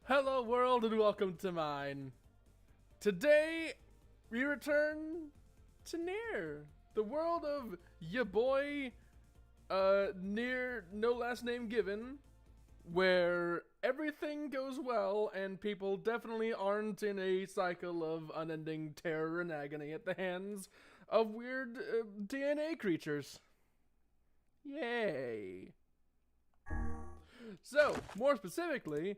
Hello world and welcome to mine. Today we return to NieR, the world of ya boy NieR no last name given, where everything goes well and people definitely aren't in a cycle of unending terror and agony at the hands of weird DNA creatures. Yay. So, more specifically,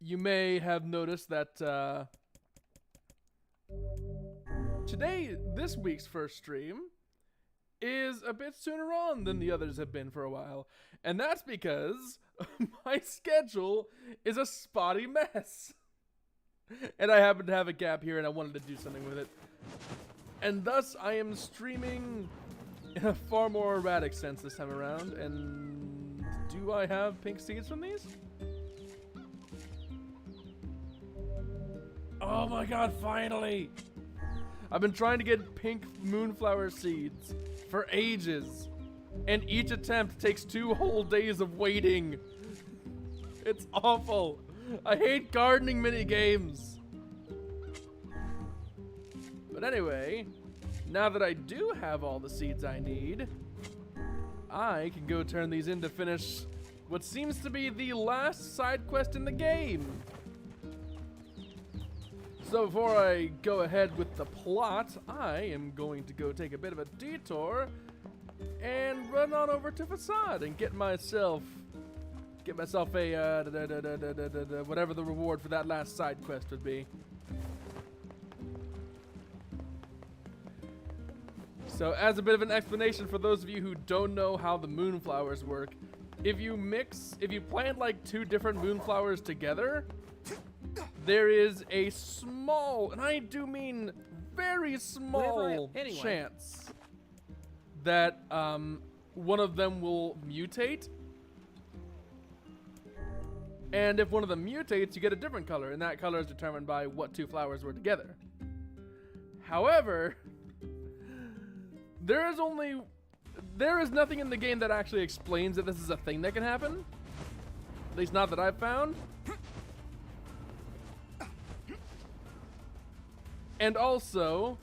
you may have noticed that this week's first stream, is a bit sooner on than the others have been for a while. And that's because my schedule is a spotty mess. And I happen to have a gap here and I wanted to do something with it. And thus I am streaming in a far more erratic sense this time around. And do I have pink seeds from these? Oh my god, finally! I've been trying to get pink moonflower seeds for ages, and each attempt takes 2 whole days of waiting. It's awful. I hate gardening mini games. But anyway, now that I do have all the seeds I need, I can go turn these in to finish what seems to be the last side quest in the game. So before I go ahead with the plot, I am going to go take a bit of a detour and run on over to Facade and get myself a whatever the reward for that last side quest would be. So as a bit of an explanation for those of you who don't know how the moonflowers work, if you plant like 2 different moonflowers together, there is a small, and I do mean very small, chance that one of them will mutate. And if one of them mutates, you get a different color, and that color is determined by what 2 flowers were together. However, there is nothing in the game that actually explains that this is a thing that can happen. At least not that I've found. And also,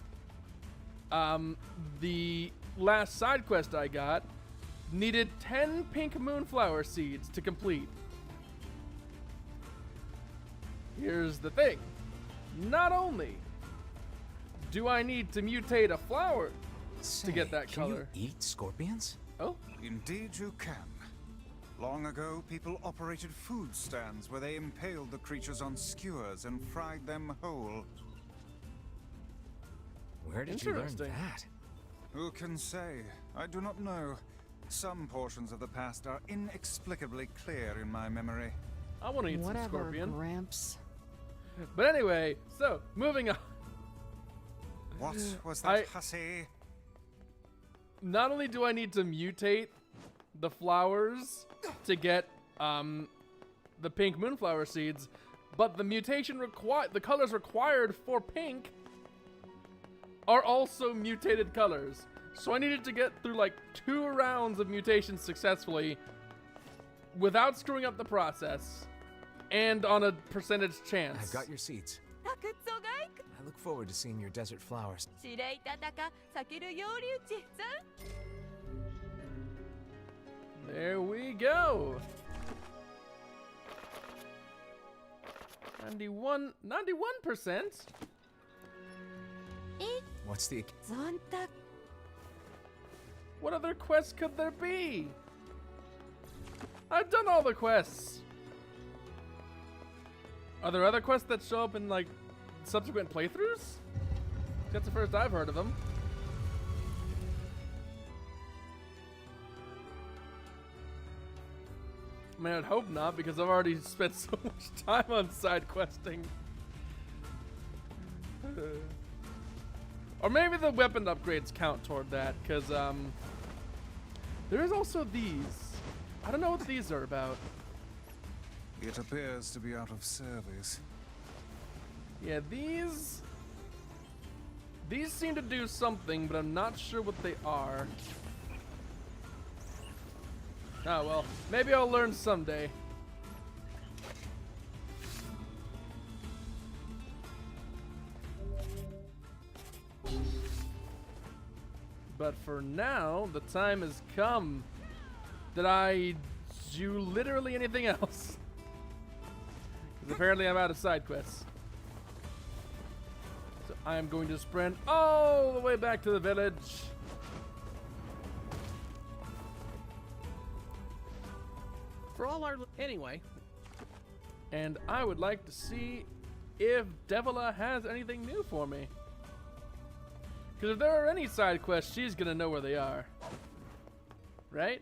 the last side quest I got needed 10 pink moonflower seeds to complete. Here's the thing. Not only do I need to mutate a flower to get that color. Can you eat scorpions? Oh? Indeed you can. Long ago, people operated food stands where they impaled the creatures on skewers and fried them whole. Where did you learn that? Who can say? I do not know. Some portions of the past are inexplicably clear in my memory. I want to eat some scorpion. Gramps. But anyway, so, moving on. What was that, hussy? Not only do I need to mutate the flowers to get the pink moonflower seeds, but the the colors required for pink are also mutated colors. So I needed to get through like 2 rounds of mutations successfully without screwing up the process and on a percentage chance. I've got your seeds. I look forward to seeing your desert flowers. There we go. 91%? What's the... What other quests could there be? I've done all the quests. Are there other quests that show up in like subsequent playthroughs? That's the first I've heard of them. I mean, I'd hope not, because I've already spent so much time on side questing. Or maybe the weapon upgrades count toward that, because there is also these. I don't know what these are about. It appears to be out of service. Yeah, these seem to do something, but I'm not sure what they are. Oh well, maybe I'll learn someday. but for now, the time has come that I do literally anything else. Because apparently I'm out of side quests. So I am going to sprint all the way back to the village. For all our... Anyway. And I would like to see if Devila has anything new for me. Because if there are any side quests, she's going to know where they are. Right?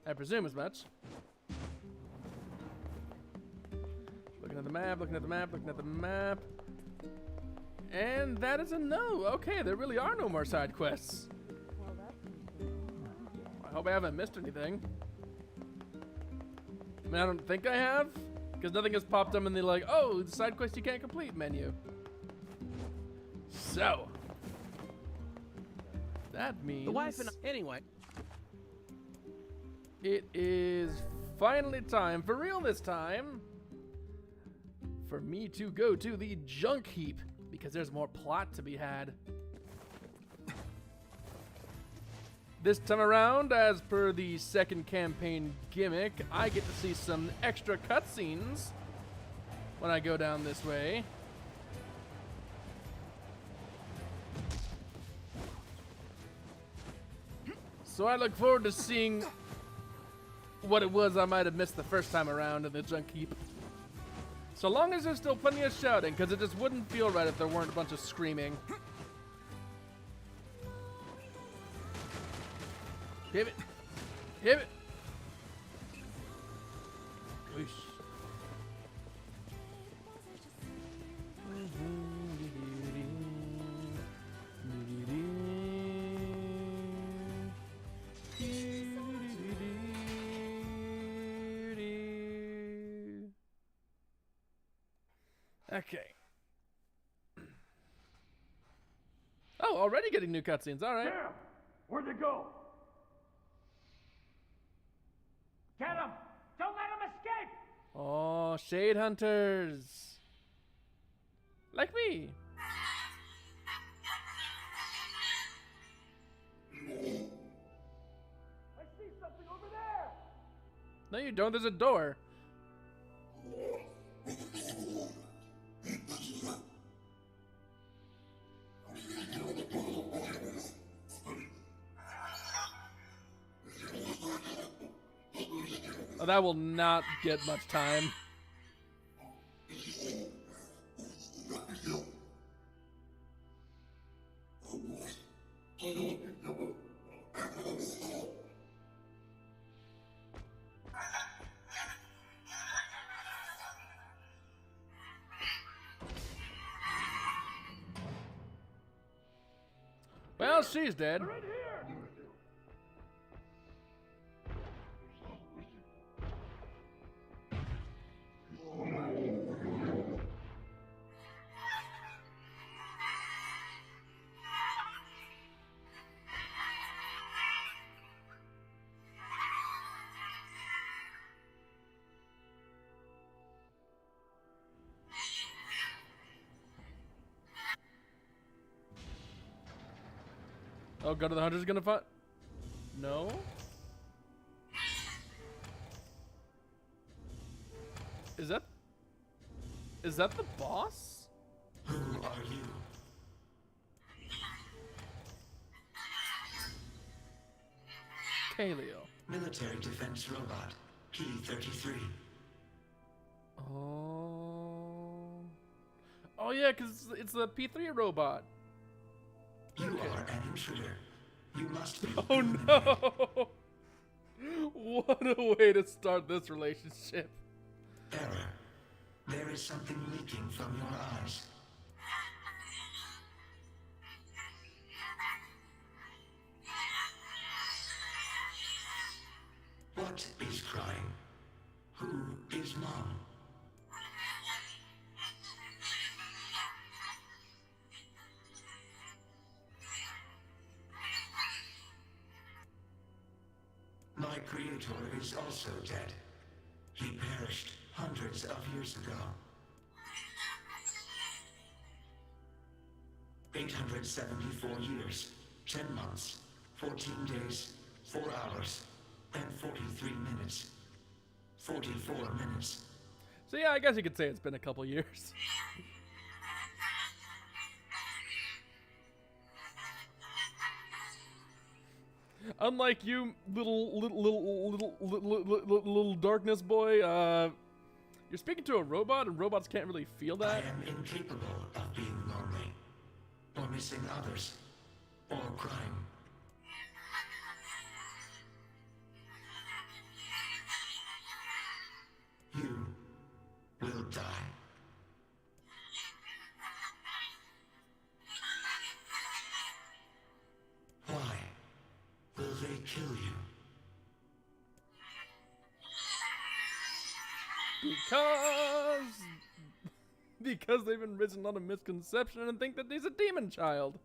I presume as much. Looking at the map, looking at the map, looking at the map. And that is a no. Okay, there really are no more side quests. I hope I haven't missed anything. I mean, I don't think I have, because nothing has popped up in the like, oh, the side quest you can't complete menu. So, that means The wife and... Anyway. it is finally time, for real this time, for me to go to the junk heap, because there's more plot to be had. This time around, as per the second campaign gimmick, I get to see some extra cutscenes when I go down this way. So I look forward to seeing what it was I might have missed the first time around in the junk heap. So long as there's still plenty of shouting, because it just wouldn't feel right if there weren't a bunch of screaming. Pivot. Pivot. Whoosh. Okay. Oh, already getting new cutscenes. All right. Damn! Where'd they go? Get him! Don't let him escape! Oh, shade hunters. Like me. I see something over there! No, you don't. There's a door. Oh, that will not get much time. Well, she's dead. Right here! Oh, God of the Hunter's gonna fight? No? Is that the boss? Who are you? Kaleo. Military defense robot, P-33. Oh. Oh yeah, because it's the P3 robot. You are an intruder. You must be Oh eliminated. no! What a way to start this relationship. Error. There is something leaking from your eyes. What is crying? Who is mom? My creator is also dead. He perished hundreds of years ago. 874 years. 10 months, 14 days, 4 hours, and 43 minutes. 44 minutes. So yeah, I guess you could say it's been a couple years. Unlike you, little darkness boy, you're speaking to a robot, and robots can't really feel I that. am incapable of being lonely, or missing others, or crime. You will die. Why will they kill you? Because they've been risen on a misconception and think that he's a demon child.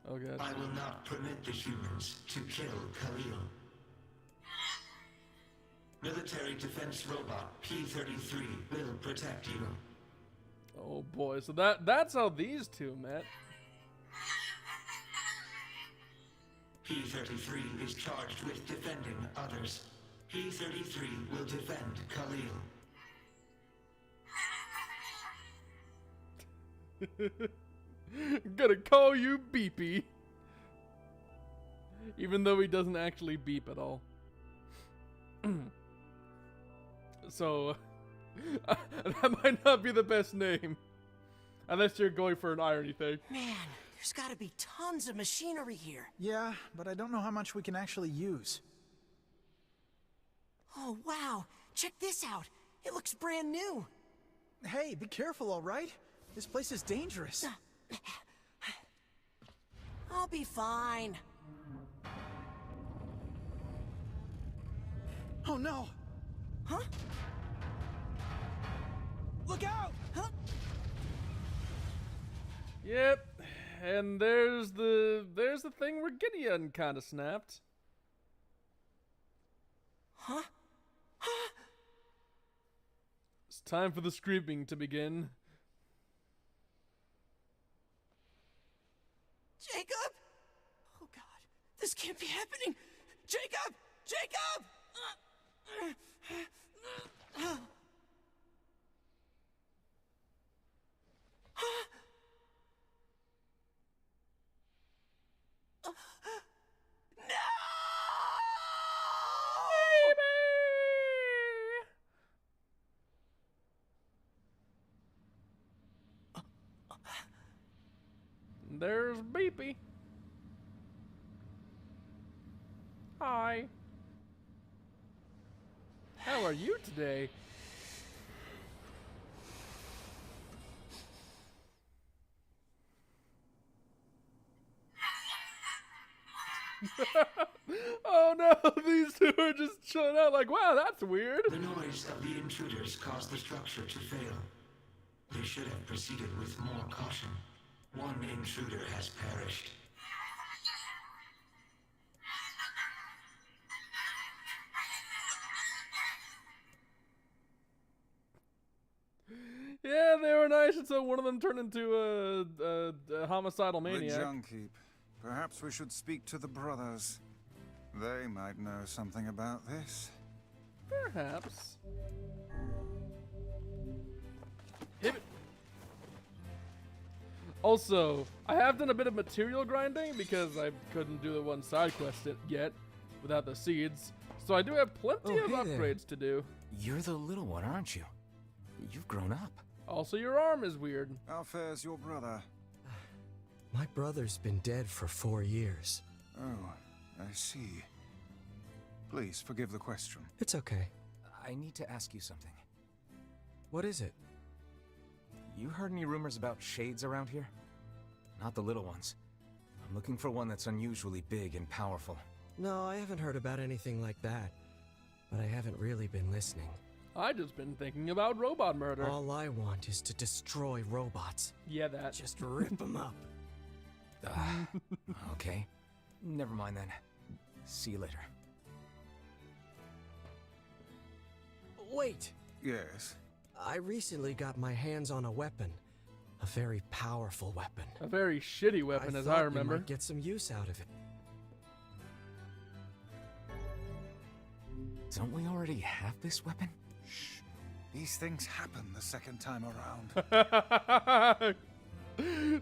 Oh god. I will not permit the humans to kill Khalil. Military defense robot P-33 will protect you. Oh boy, so that's how these two met. P-33 is charged with defending others. P-33 will defend Khalil. Gonna call you Beepy. Even though he doesn't actually beep at all. So, that might not be the best name. Unless you're going for an irony thing. Man, there's gotta be tons of machinery here. Yeah, but I don't know how much we can actually use. Oh, wow. Check this out. It looks brand new. Hey, be careful, all right? This place is dangerous. I'll be fine. Oh no! Huh? Look out! Huh? Yep. And there's the thing where Gideon kind of snapped. Huh? Huh? It's time for the screaming to begin. Jacob? Oh god, this can't be happening. Jacob! Jacob! There's Beepy. Hi. How are you today? Oh no, these two are just chilling out like, wow, that's weird. The noise of the intruders caused the structure to fail. They should have proceeded with more caution. One intruder has perished. Yeah, they were nice until one of them turned into a homicidal The maniac. junk heap. Perhaps we should speak to the brothers. They might know something about this. Perhaps. Hit it. Also, I have done a bit of material grinding because I couldn't do the one side quest yet without the seeds. So I do have plenty of hey there. upgrades to do. You're the little one, aren't you? You've grown up. Also, your arm is weird. How fares your brother? My brother's been dead for 4 years. Oh, I see. Please forgive the question. It's okay. I need to ask you something. What is it? You heard any rumors about shades around here? Not the little ones. I'm looking for one that's unusually big and powerful. No, I haven't heard about anything like that. But I haven't really been listening. I just been thinking about robot murder. All I want is to destroy robots. Yeah, that. Just rip them up. Okay. Never mind then. See you later. Wait! Yes. I recently got my hands on a weapon. A very powerful weapon. A very shitty weapon, as I thought remember. you might get some use out of it. Don't we already have this weapon? Shh. These things happen the second time around.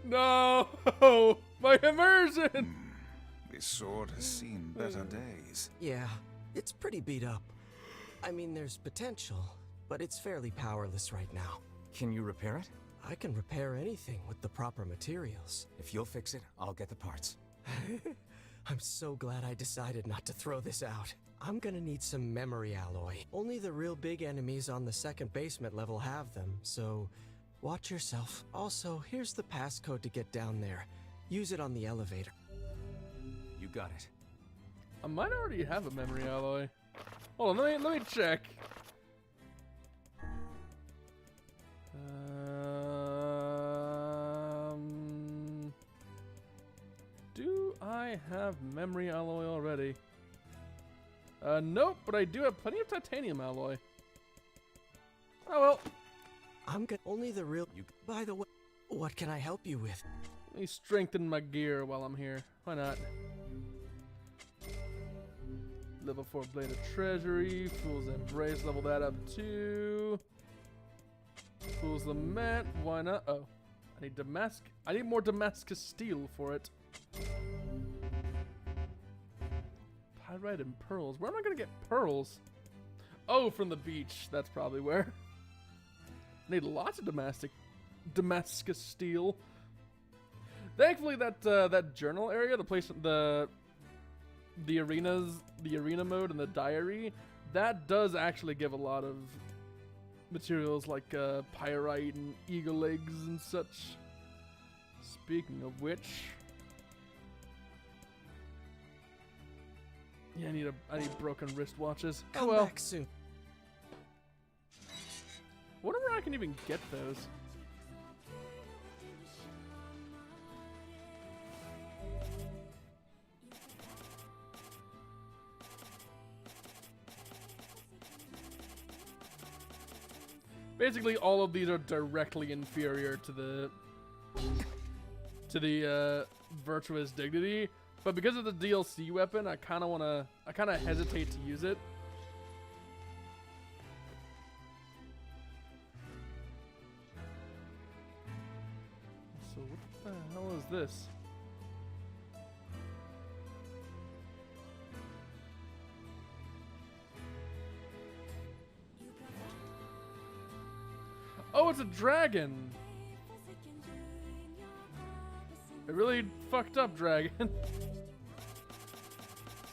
No! My immersion! This sword has seen better days. Yeah, it's pretty beat up. I mean, there's potential, but it's fairly powerless right now. Can you repair it? I can repair anything with the proper materials. If you'll fix it, I'll get the parts. I'm so glad I decided not to throw this out. I'm gonna need some memory alloy. Only the real big enemies on the second basement level have them, so watch yourself. Also, here's the passcode to get down there. Use it on the elevator. You got it. I might already have a memory alloy. Hold on, let me check. Do I have memory alloy already? Nope, but I do have plenty of titanium alloy. Oh well. I'm gonna only the real. By the way, what can I help you with? Let me strengthen my gear while I'm here. Why not? Level 4 Blade of Treasury. Fool's Embrace. Level that up too. Fool's Lament. Why not? Oh. I need more Damascus steel for it. Pyrite and pearls. Where am I gonna get pearls? Oh, from the beach. That's probably where. I need lots of Damascus steel. Thankfully, that journal area, the place, the arena mode and the diary, that does actually give a lot of materials like pyrite and eagle eggs and such. Speaking of which, yeah, I need broken wristwatches. Come oh well. back soon. Wonder where I can even get those. Basically, all of these are directly inferior to the Virtuous Dignity, but because of the DLC weapon, I kind of hesitate to use it. So what the hell is this? Oh, it's a dragon! A really fucked up dragon.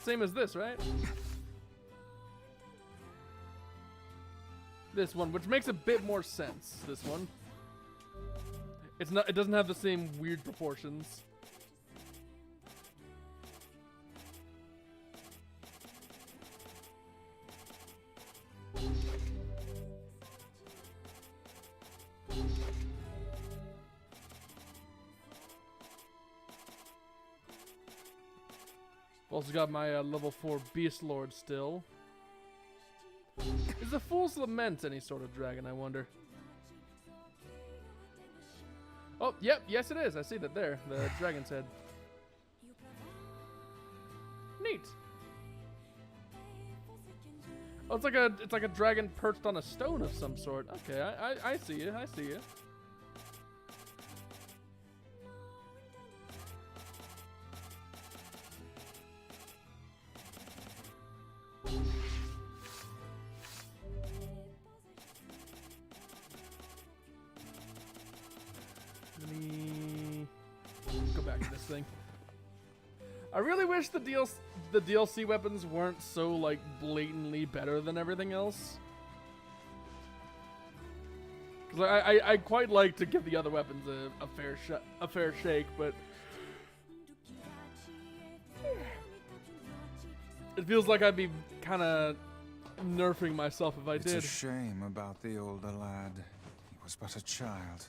Same as this, right? This one, which makes a bit more sense, this one. It doesn't have the same weird proportions. Also got my level 4 Beast Lord still. Is the Fool's Lament any sort of dragon, I wonder? Oh, yep, yes it is. I see that there, the dragon's head. Neat. Oh, it's like a dragon perched on a stone of some sort. Okay, I see you. I see you. Let me go back to this thing. I really wish the DLC weapons weren't so like blatantly better than everything else. Cause I quite like to give the other weapons a fair shake, but it feels like I'd be kind of nerfing myself if I did. It's a shame about the older lad. He was but a child.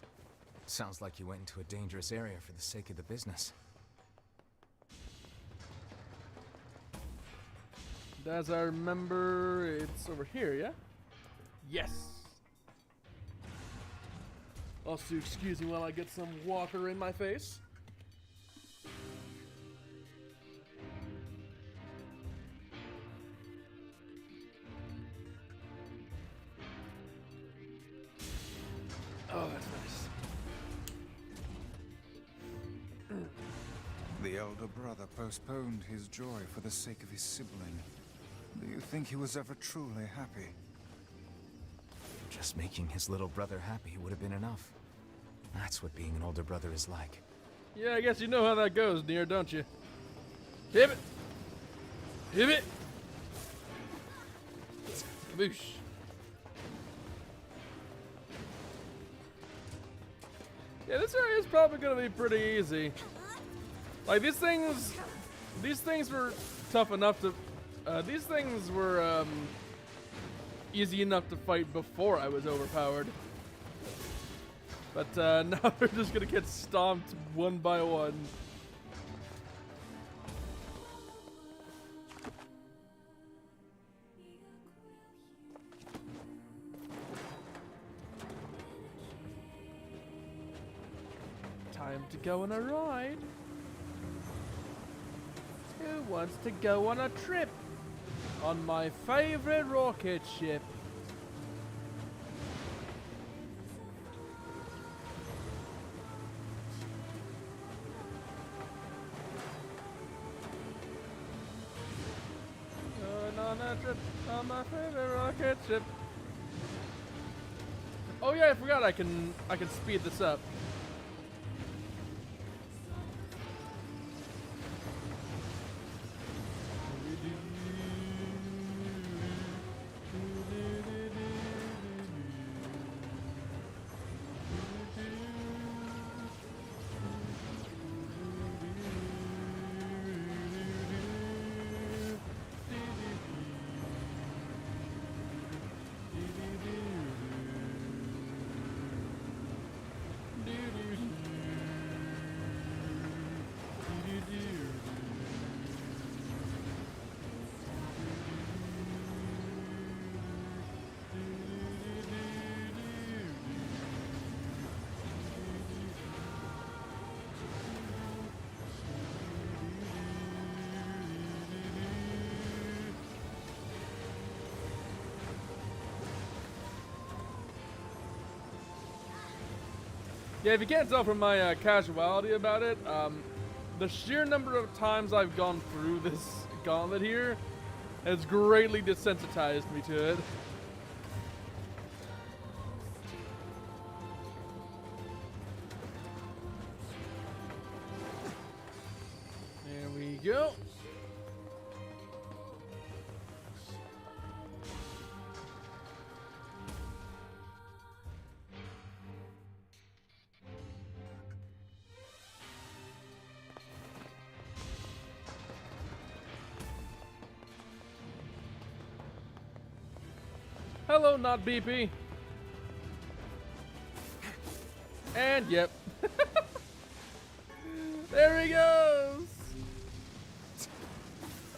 Sounds like you went into a dangerous area for the sake of the business. As I remember, it's over here, yeah? Yes! Also, excuse me while I get some water in my face. Oh, that's nice. The elder brother postponed his joy for the sake of his sibling. Do you think he was ever truly happy? Just making his little brother happy would have been enough. That's what being an older brother is like. Yeah, I guess you know how that goes, NieR, don't you? Hit it! Hit it! Kaboosh. Yeah, this area is probably gonna be pretty easy. Like, these things were tough enough to, these things were, easy enough to fight before I was overpowered. But, now we're just gonna get stomped one by one. Time to go on a ride. Who wants to go on a trip? On my favorite rocket ship. Going on a trip on my favorite rocket ship. Oh yeah, I forgot I can speed this up. Yeah, if you can't tell from my casuality about it, the sheer number of times I've gone through this gauntlet here has greatly desensitized me to it. There we go. Hello, not BP. And yep. There he goes.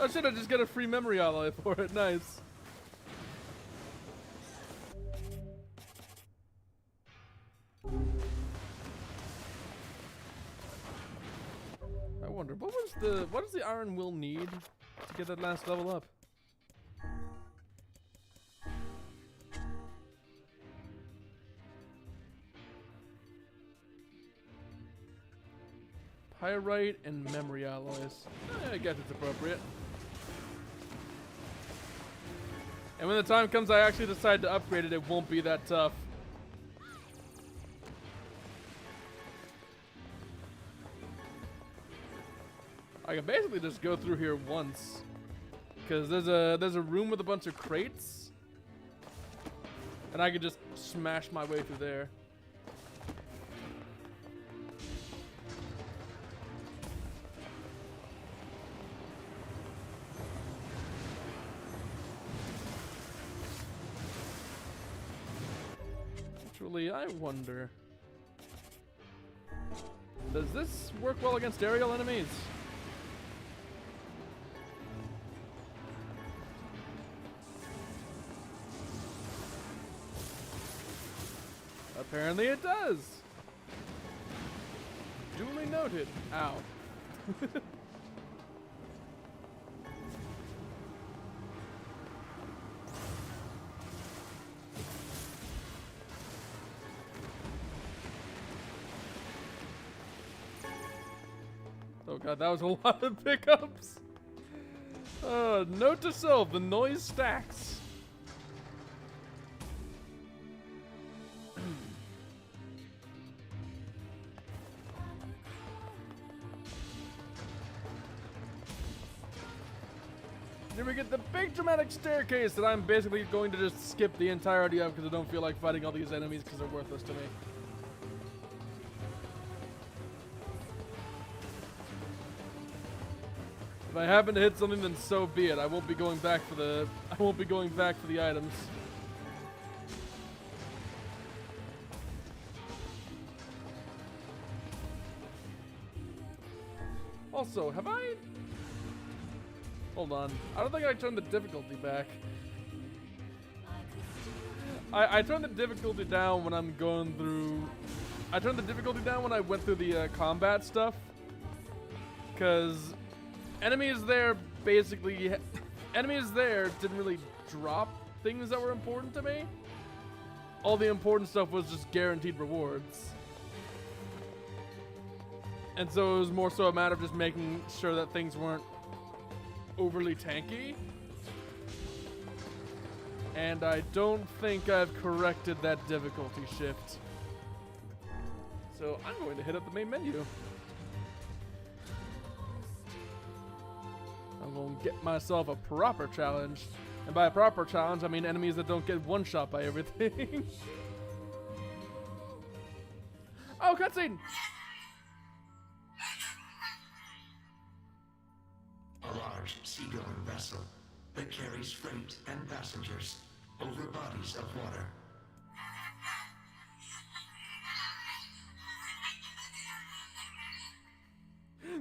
I should have just got a free memory alloy for it. Nice. I wonder what does the Iron Will need to get that last level up? Pyrite and memory alloys. I guess it's appropriate. And when the time comes I actually decide to upgrade it, it won't be that tough. I can basically just go through here once. Because there's a room with a bunch of crates. And I can just smash my way through there. I wonder, does this work well against aerial enemies? Apparently it does. Duly noted. Ow. Oh god, that was a lot of pickups. Note to self, the noise stacks. Then we get the big dramatic staircase that I'm basically going to just skip the entirety of because I don't feel like fighting all these enemies because they're worthless to me. If I happen to hit something, then so be it. I won't be going back for the items. Also, have I? Hold on. I don't think I turned the difficulty back. I turned the difficulty down when I'm going through. I turned the difficulty down when I went through the combat stuff, because enemies there didn't really drop things that were important to me. All the important stuff was just guaranteed rewards. And so it was more so a matter of just making sure that things weren't overly tanky. And I don't think I've corrected that difficulty shift. So I'm going to hit up the main menu. I'm going to get myself a proper challenge. And by a proper challenge, I mean enemies that don't get one shot by everything. Oh, cutscene! A large seagoing vessel that carries freight and passengers over bodies of water.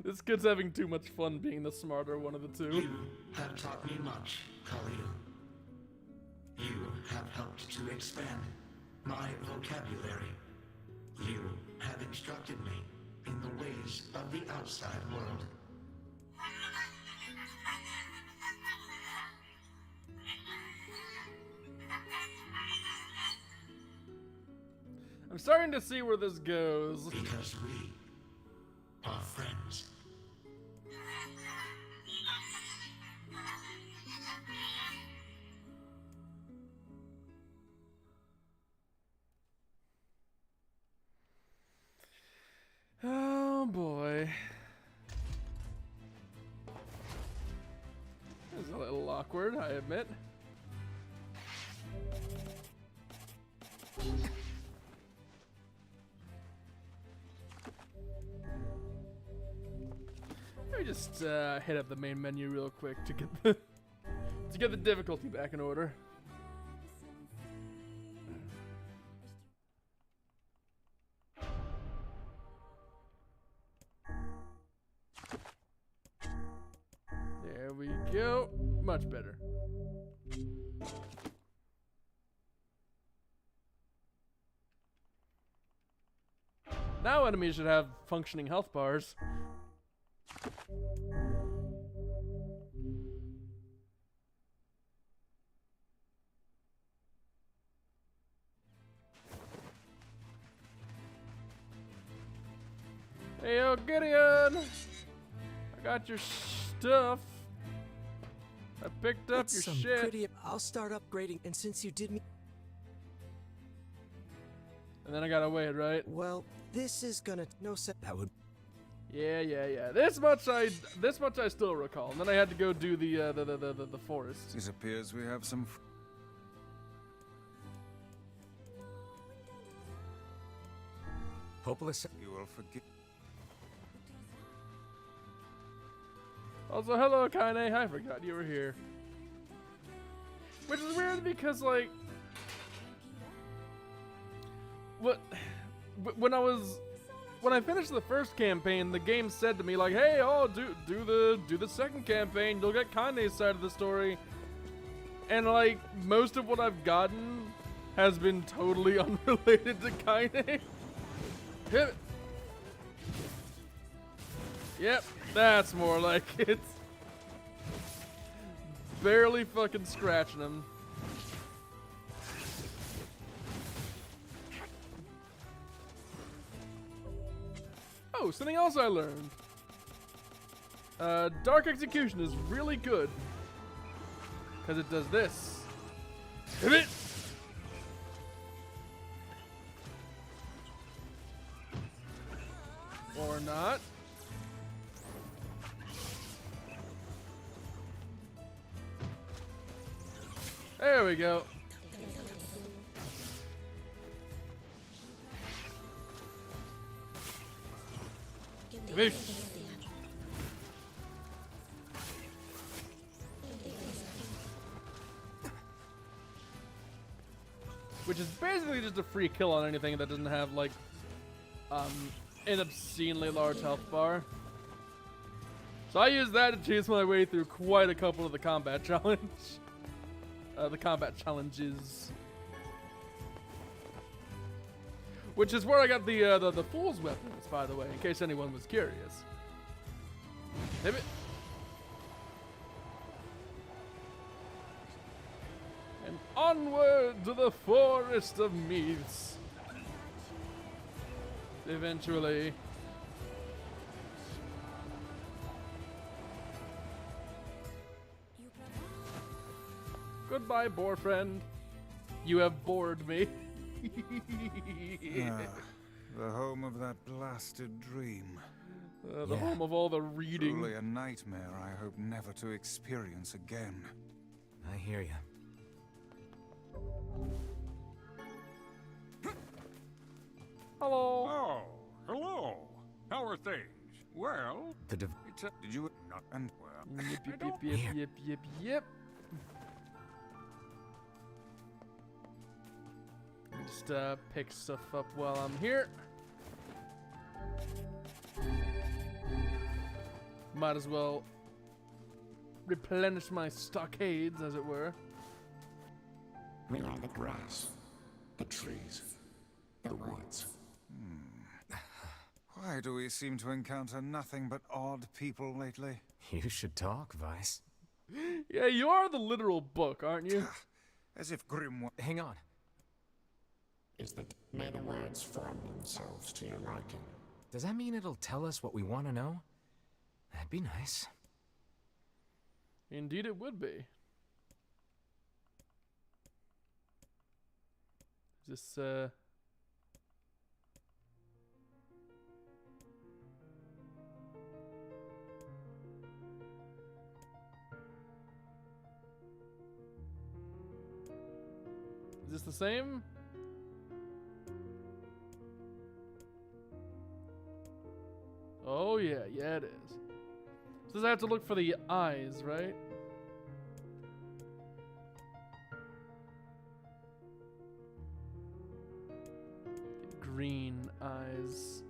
This kid's having too much fun being the smarter one of the two. You have taught me much, Khalil. You have helped to expand my vocabulary. You have instructed me in the ways of the outside world. I'm starting to see where this goes. Because we are friends. Oh boy. This is a little awkward, I admit. Let me just hit up the main menu real quick to get the difficulty back in order. There we go. Much better. Now enemies should have functioning health bars. Hey, yo, Gideon! I got your stuff. I picked up That's your some shit. pretty. I'll start upgrading, and since you did me, And then I gotta wait, right? well, this is gonna no sense. That would. Yeah. This much I still recall. And then I had to go do the forest. It appears we have some. Hopeless. You will forgive. Also, hello, Kaine. I forgot you were here. Which is weird because, like, when I finished the first campaign, the game said to me like, "Hey, do the second campaign. You'll get Kaine's side of the story." And like most of what I've gotten has been totally unrelated to Kaine. Hit it. Yep, that's more like it. Barely fucking scratching him. Oh, something else I learned. Dark Execution is really good. Because it does this. Hit it! Or not. There we go. Fish. Which is basically just a free kill on anything that doesn't have like an obscenely large health bar. So I use that to chase my way through quite a couple of the combat challenges. Which is where I got the fool's weapons, by the way, in case anyone was curious. Hit it. And onward to the forest of meats. Eventually. Goodbye, boar friend. You have bored me. The home of that blasted dream. The home of all the reading. Truly a nightmare I hope never to experience again. I hear you. Hello. Oh, hello. How are things? Well, The Did you not and well? Yep. Let me just pick stuff up while I'm here. Might as well replenish my stockades, as it were. We are the grass, the trees, the woods. Why do we seem to encounter nothing but odd people lately? You should talk, Vice. Yeah, you are the literal book, aren't you? As if Grim Hang on. Is that may the words form themselves to your liking? Does that mean it'll tell us what we want to know? That'd be nice. Indeed it would be. Is this, Is this the same? Oh yeah, it is. So does I have to look for the eyes, right? Green eyes.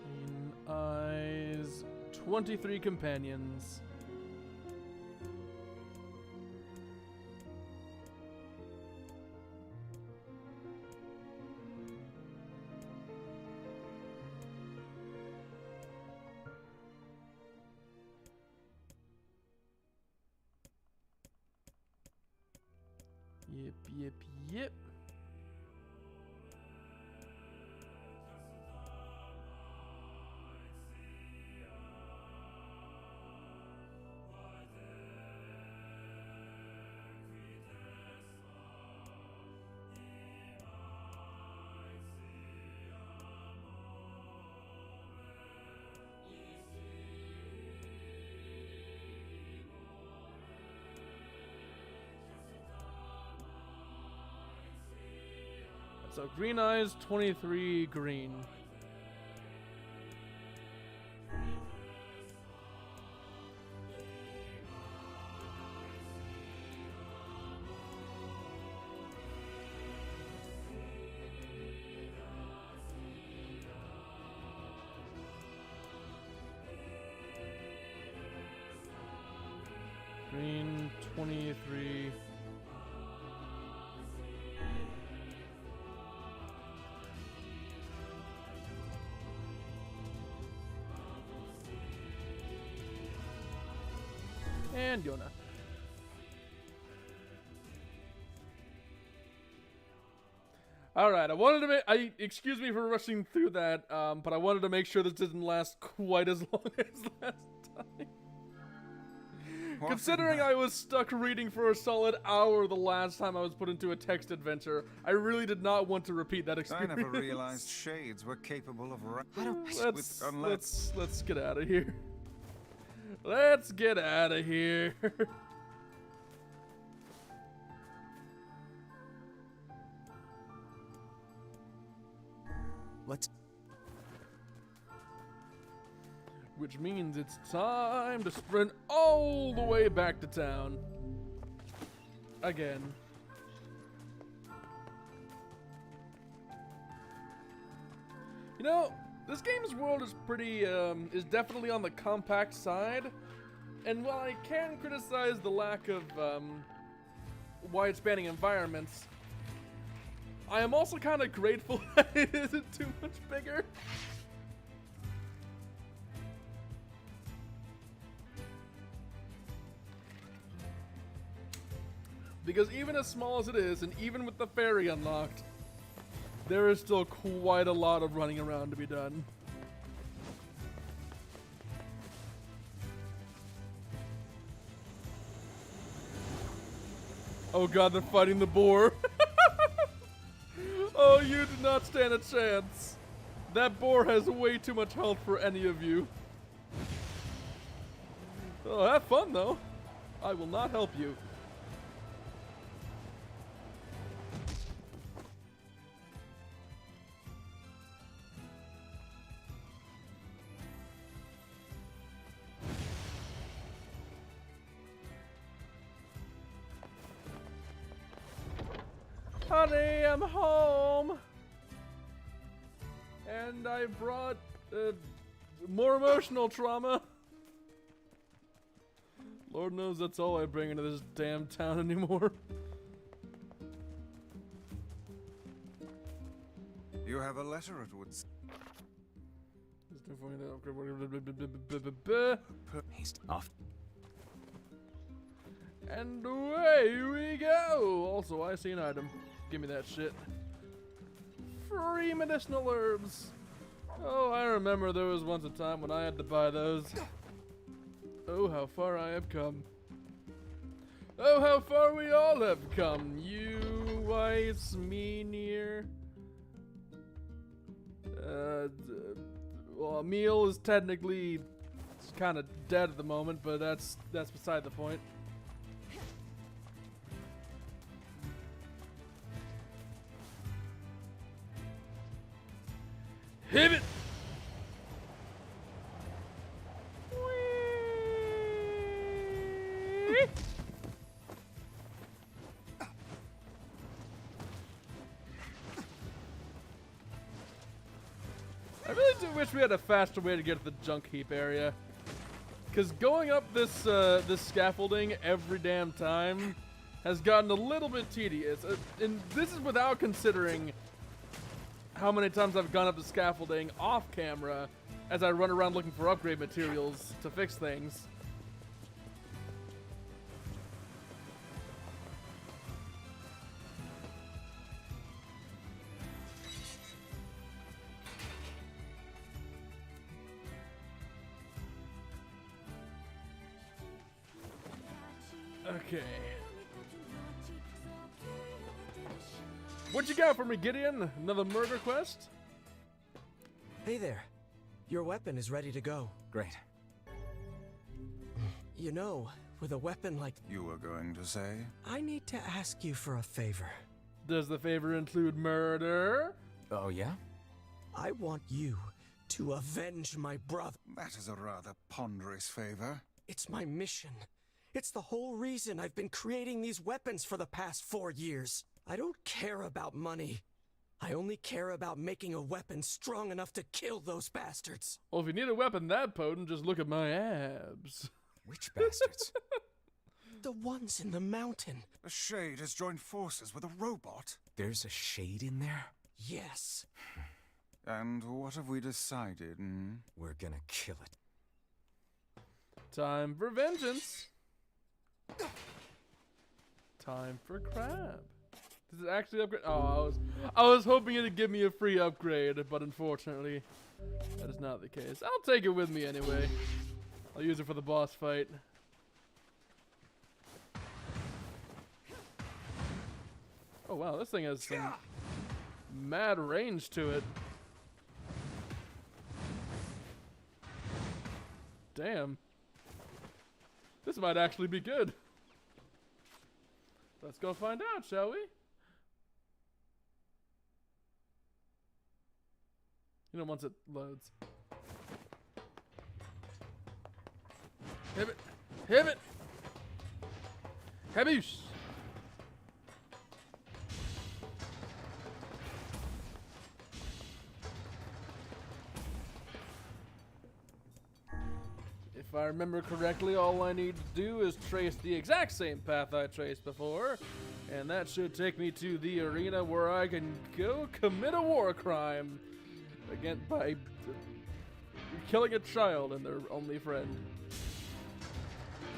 Green eyes. 23 companions. Yep. So green eyes, 23 green. 23. And Yona. All right, I wanted to make. Excuse me for rushing through that, but I wanted to make sure this didn't last quite as long as last time. Considering I was stuck reading for a solid hour the last time I was put into a text adventure, I really did not want to repeat that experience. I never realized shades were capable of. Let's get out of here. Let's get out of here. Which means it's time to sprint all the way back to town. Again. You know, this game's world is pretty, is definitely on the compact side. And while I can criticize the lack of, wide-spanning environments, I am also kind of grateful that it isn't too much bigger. Because even as small as it is, and even with the ferry unlocked, there is still quite a lot of running around to be done. Oh god, they're fighting the boar. Oh, you do not stand a chance. That boar has way too much health for any of you. Oh, have fun though. I will not help you. Honey, I'm home. And I brought more emotional trauma. Lord knows that's all I bring into this damn town anymore. You have a letter, it would. He's off. And away we go. Also, I see an item. Give me that shit. Free medicinal herbs. Oh, I remember there was once a time when I had to buy those. Oh, how far I have come. Oh, how far we all have come. You, Weiss, me, NieR. Well, Emil is technically kind of dead at the moment, but that's beside the point. Hit it! I really do wish we had a faster way to get to the junk heap area. Because going up this this scaffolding every damn time has gotten a little bit tedious. And this is without considering how many times I've gone up the scaffolding off camera as I run around looking for upgrade materials to fix things. Okay. What you got for me, Gideon? Another murder quest? Hey there. Your weapon is ready to go. Great. You know, with a weapon like... You were going to say? I need to ask you for a favor. Does the favor include murder? Oh, yeah? I want you to avenge my brother. That is a rather ponderous favor. It's my mission. It's the whole reason I've been creating these weapons for the past 4 years. I don't care about money. I only care about making a weapon strong enough to kill those bastards. Well, if you need a weapon that potent, just look at my abs. Which bastards? The ones in the mountain. The Shade has joined forces with a robot. There's a shade in there? Yes. And what have we decided, hmm? We're gonna kill it. Time for vengeance. Time for crab. Does it actually upgrade? Oh, I was hoping it'd give me a free upgrade, but unfortunately, that is not the case. I'll take it with me anyway. I'll use it for the boss fight. Oh wow, this thing has some mad range to it. Damn. This might actually be good. Let's go find out, shall we? You know, once it loads. Hit it! Hit it! Haboosh! If I remember correctly, all I need to do is trace the exact same path I traced before, and that should take me to the arena where I can go commit a war crime again by killing a child and their only friend.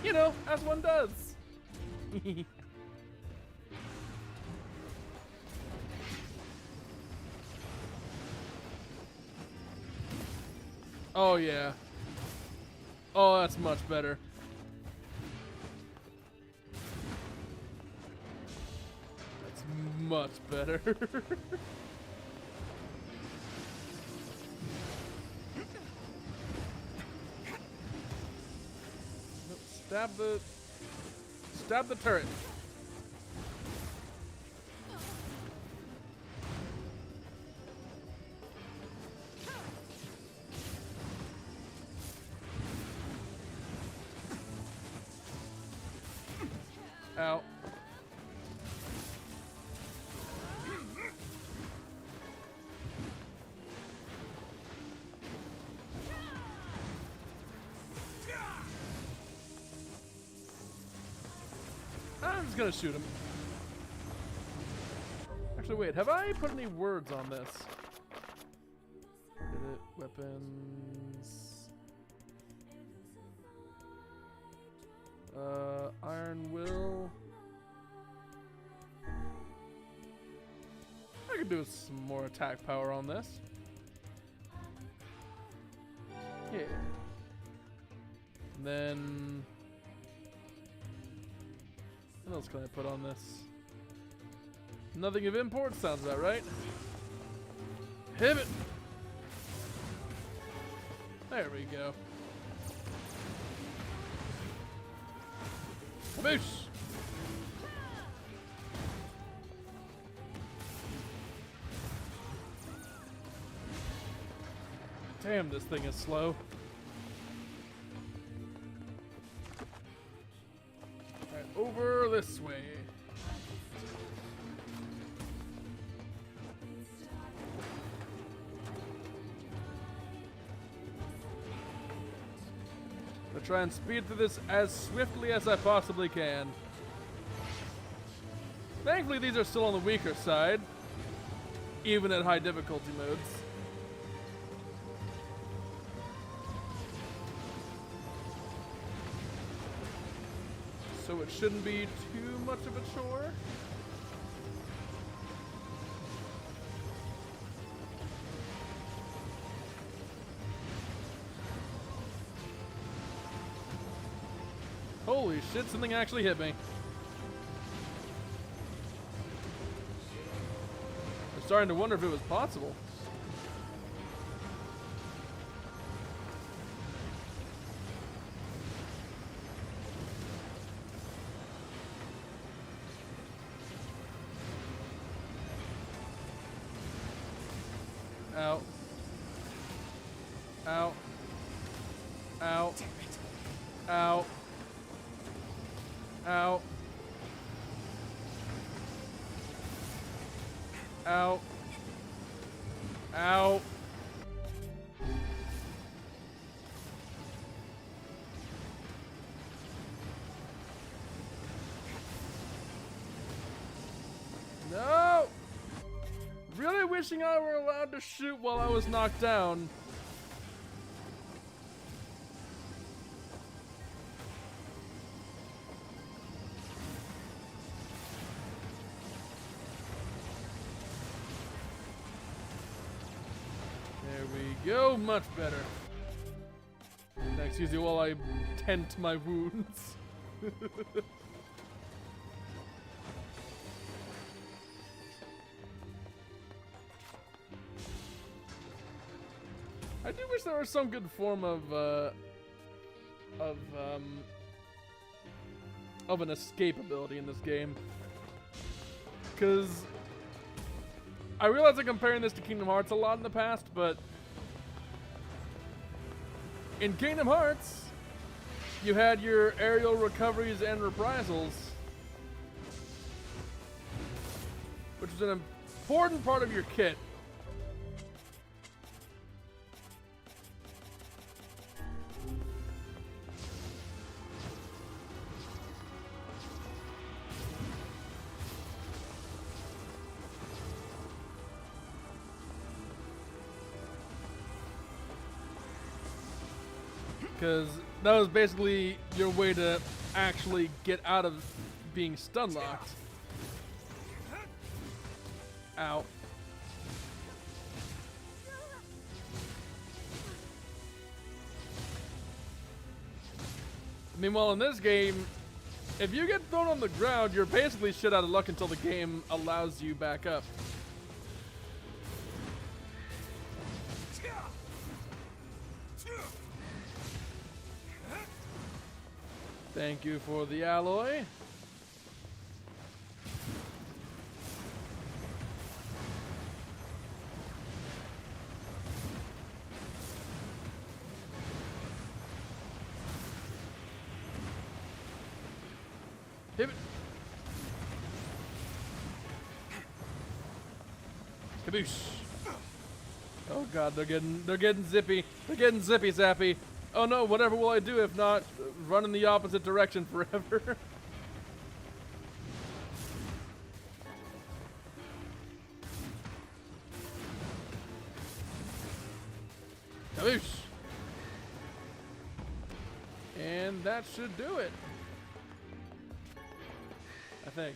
You know, as one does. Oh yeah. Oh, that's much better. That's much better. Stab the turret. Ow. I'm just gonna shoot him. Actually, wait, have I put any words on this? Edit weapons. Iron Will. I could do some more attack power on this. Yeah. And then what else can I put on this? Nothing of import sounds about right. Hit it. There we go. Kaboosh! Damn, this thing is slow. Alright, over this way. I'm gonna try and speed through this as swiftly as I possibly can. Thankfully, these are still on the weaker side, even at high difficulty modes. So it shouldn't be too much of a chore. Holy shit, something actually hit me. I'm starting to wonder if it was possible. Ow. Ow. Ow. Ow. Ow. Ow. Ow. really wishing I were allowed to shoot while I was knocked down. There we go, much better. Now, excuse me while I tend to my wounds. I do wish there was some good form of an escape ability in this game. Because I realize I'm comparing this to Kingdom Hearts a lot in the past, but in Kingdom Hearts, you had your aerial recoveries and reprisals, which is an important part of your kit. Because that was basically your way to actually get out of being stun locked. Ow. Meanwhile, in this game, if you get thrown on the ground, you're basically shit out of luck until the game allows you back up. Thank you for the alloy. Pivot. Kaboosh. Oh god, they're getting zippy. They're getting zippy zappy. Oh no, whatever will I do if not run in the opposite direction forever? Kaboosh. And that should do it. I think.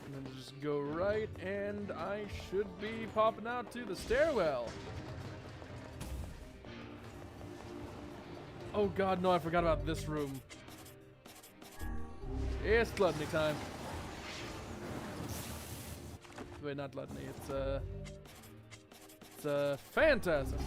And then just go right, and I should be popping out to the stairwell. Oh god, no, I forgot about this room. It's gluttony time. Wait, not gluttony, it's a phantasm.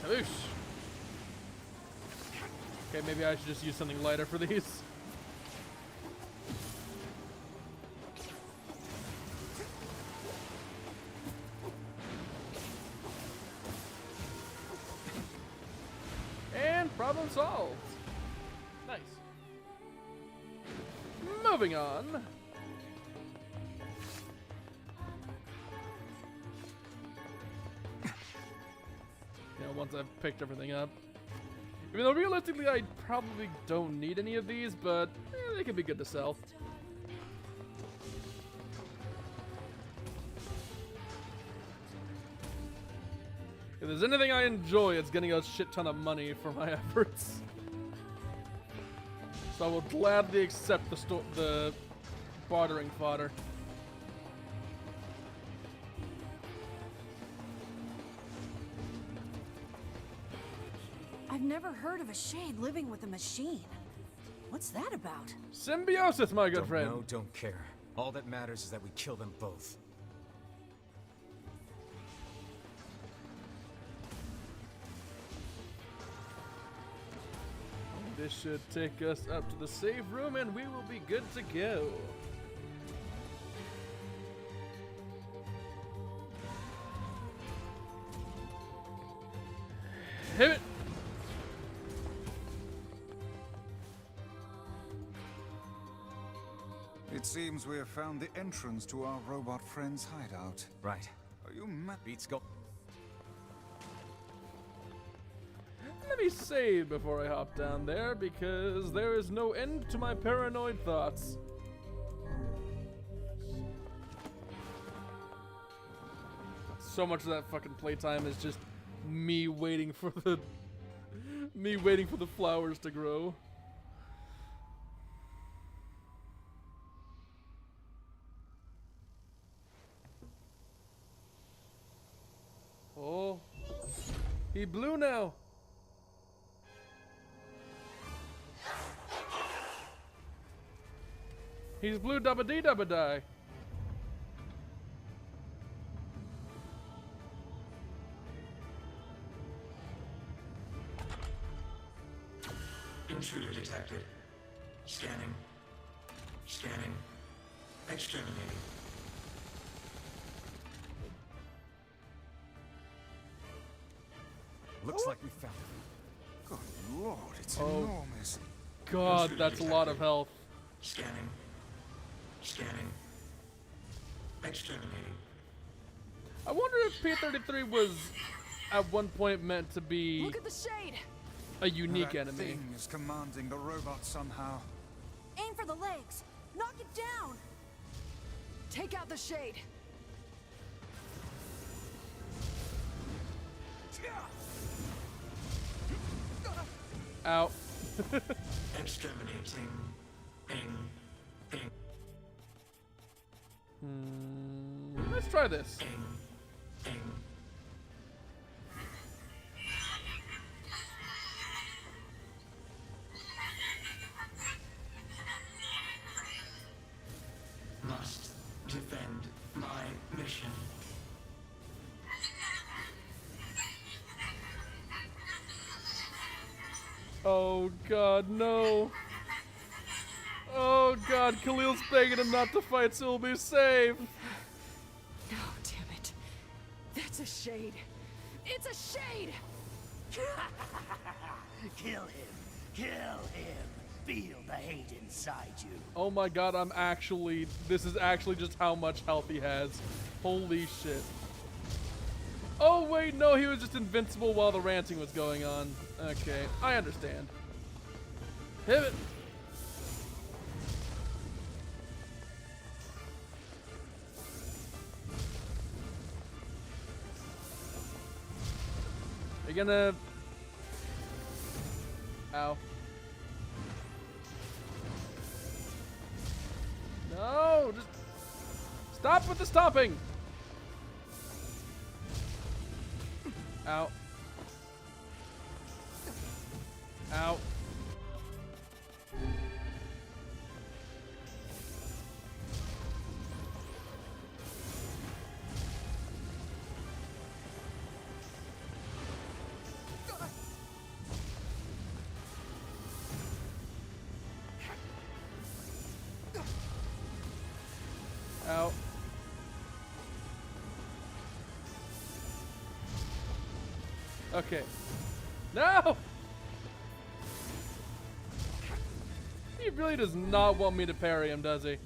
Kaboosh. Okay, maybe I should just use something lighter for these. And problem solved. Nice. Moving on. Once I've picked everything up. Even though realistically I probably don't need any of these, but they could be good to sell. If there's anything I enjoy, it's getting a shit ton of money for my efforts. So I will gladly accept the bartering fodder. I've never heard of a shade living with a machine. What's that about? Symbiosis, my good friend. No, don't care. All that matters is that we kill them both. This should take us up to the save room and we will be good to go. Hit it! It seems we have found the entrance to our robot friend's hideout. Right. Are you mad? Beats go. Let me save before I hop down there, because there is no end to my paranoid thoughts. So much of that fucking playtime is just me waiting for the flowers to grow. Oh, he blue now. He's blue dubba dee dubba die. Intruder detected. Scanning. Scanning. Exterminating. Looks like we found it. Good lord, it's Oh. enormous. God, that's a lot of health. Scanning. Scanning. Exterminating. I wonder if P-33 was at one point meant to be Look at the shade. a unique That enemy. thing is commanding the robot somehow. Aim for the legs. Knock it down. Take out the shade. Out. Exterminating. Ing. Let's try this. Ing. Must defend my mission. Oh God, no. Oh God, Khalil's begging him not to fight so he'll be safe. No, damn it. That's a shade. It's a shade. Kill him. Kill him. Feel the hate inside you. Oh my God, this is actually just how much health he has. Holy shit. Oh wait, no, he was just invincible while the ranting was going on. Okay, I understand. Pivot. You're gonna... Ow. No, just stop with the stomping. Ow. Ow. Ow. Okay. No! He really does not want me to parry him, does he?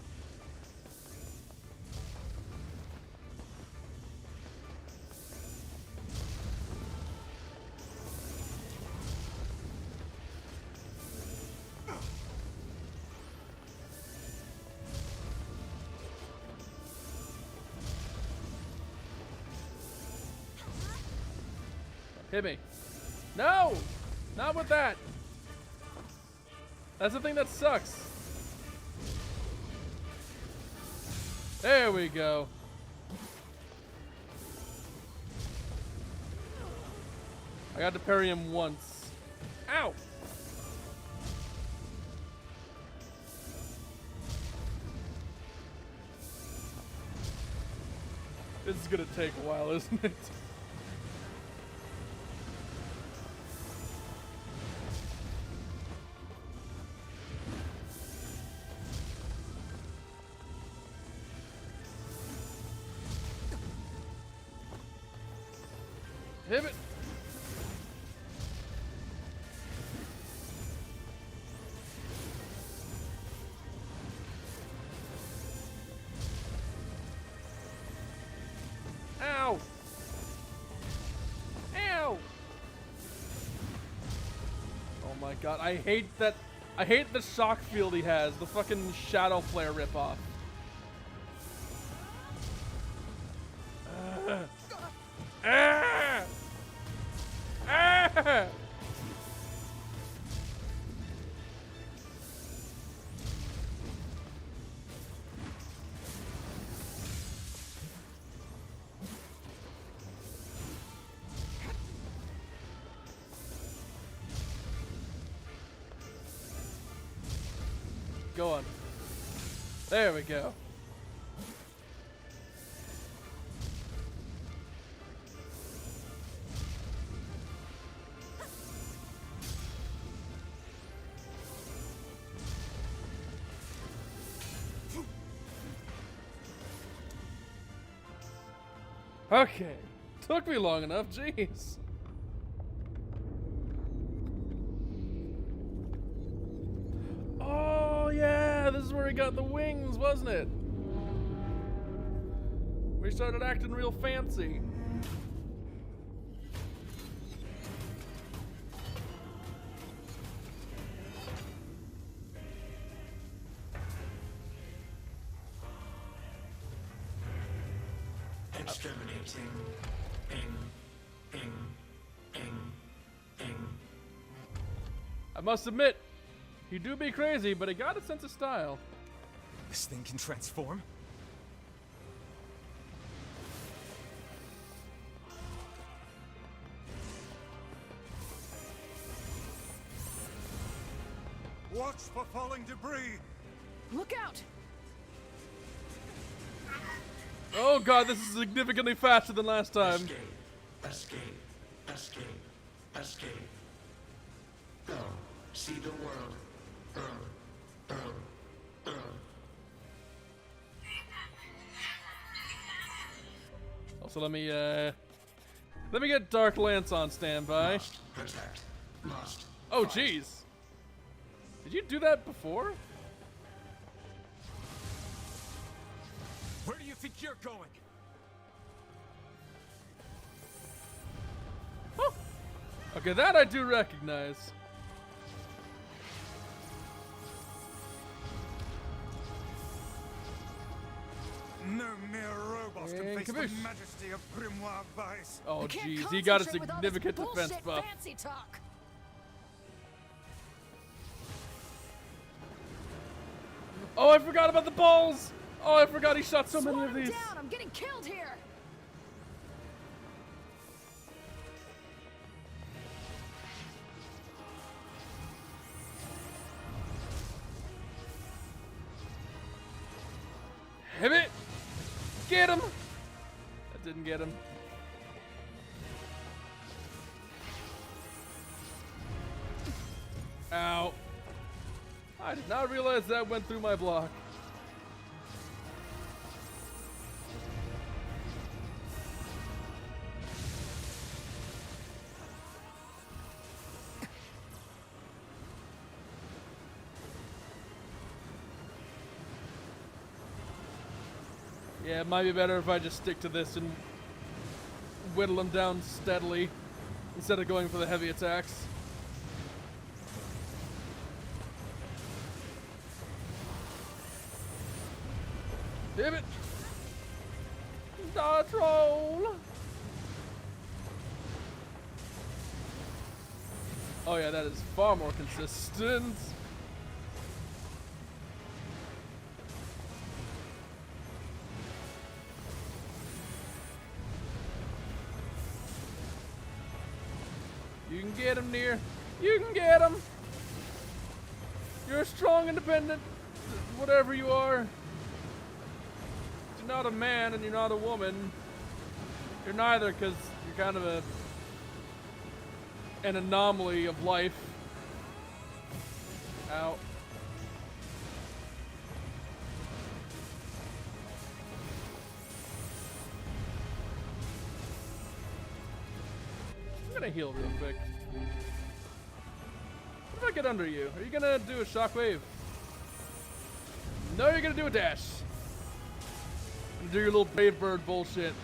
Hit me. No! Not with that. That's the thing that sucks. There we go. I got to parry him once. Ow! This is gonna take a while, isn't it? Pivot. my god, I hate that. I hate the shock field he has, the fucking Shadow Flare ripoff. Go on. There we go. Okay. Took me long enough, jeez. Oh yeah, this is where he got the wings, wasn't it? We started acting real fancy. Exterminating. I must admit, he do be crazy, but he got a sense of style. This thing can transform? Watch for falling debris! Look out! Oh god, this is significantly faster than last time. Escape. Go. See the world. Earl. Also, let me get Dark Lance on standby. Protect. Oh jeez. Did you do that before? Where do you think you're going? Oh. Okay, that I do recognize. No mere robot can face the Kaboosh. majesty of Grimoire Vice. Oh I can't jeez, he got a concentrate with all this significant defense bullshit buff. Fancy talk. Oh, I forgot about the balls! Oh, I forgot he shot so many Swat of him these. down. I'm getting killed here. Hit it! Get him! That didn't get him. Ow. I did not realize that went through my block. Yeah, it might be better if I just stick to this and whittle him down steadily instead of going for the heavy attacks. Damn it! Dodge roll! Oh yeah, that is far more consistent. You can get him, NieR. You can get him. You're a strong, independent, whatever you are. You're not a man and you're not a woman. You're neither, because you're kind of an anomaly of life. Ow. I'm gonna heal real quick. What if I get under you? Are you gonna do a shockwave? No, you're gonna do a dash. And do your little brave bird bullshit.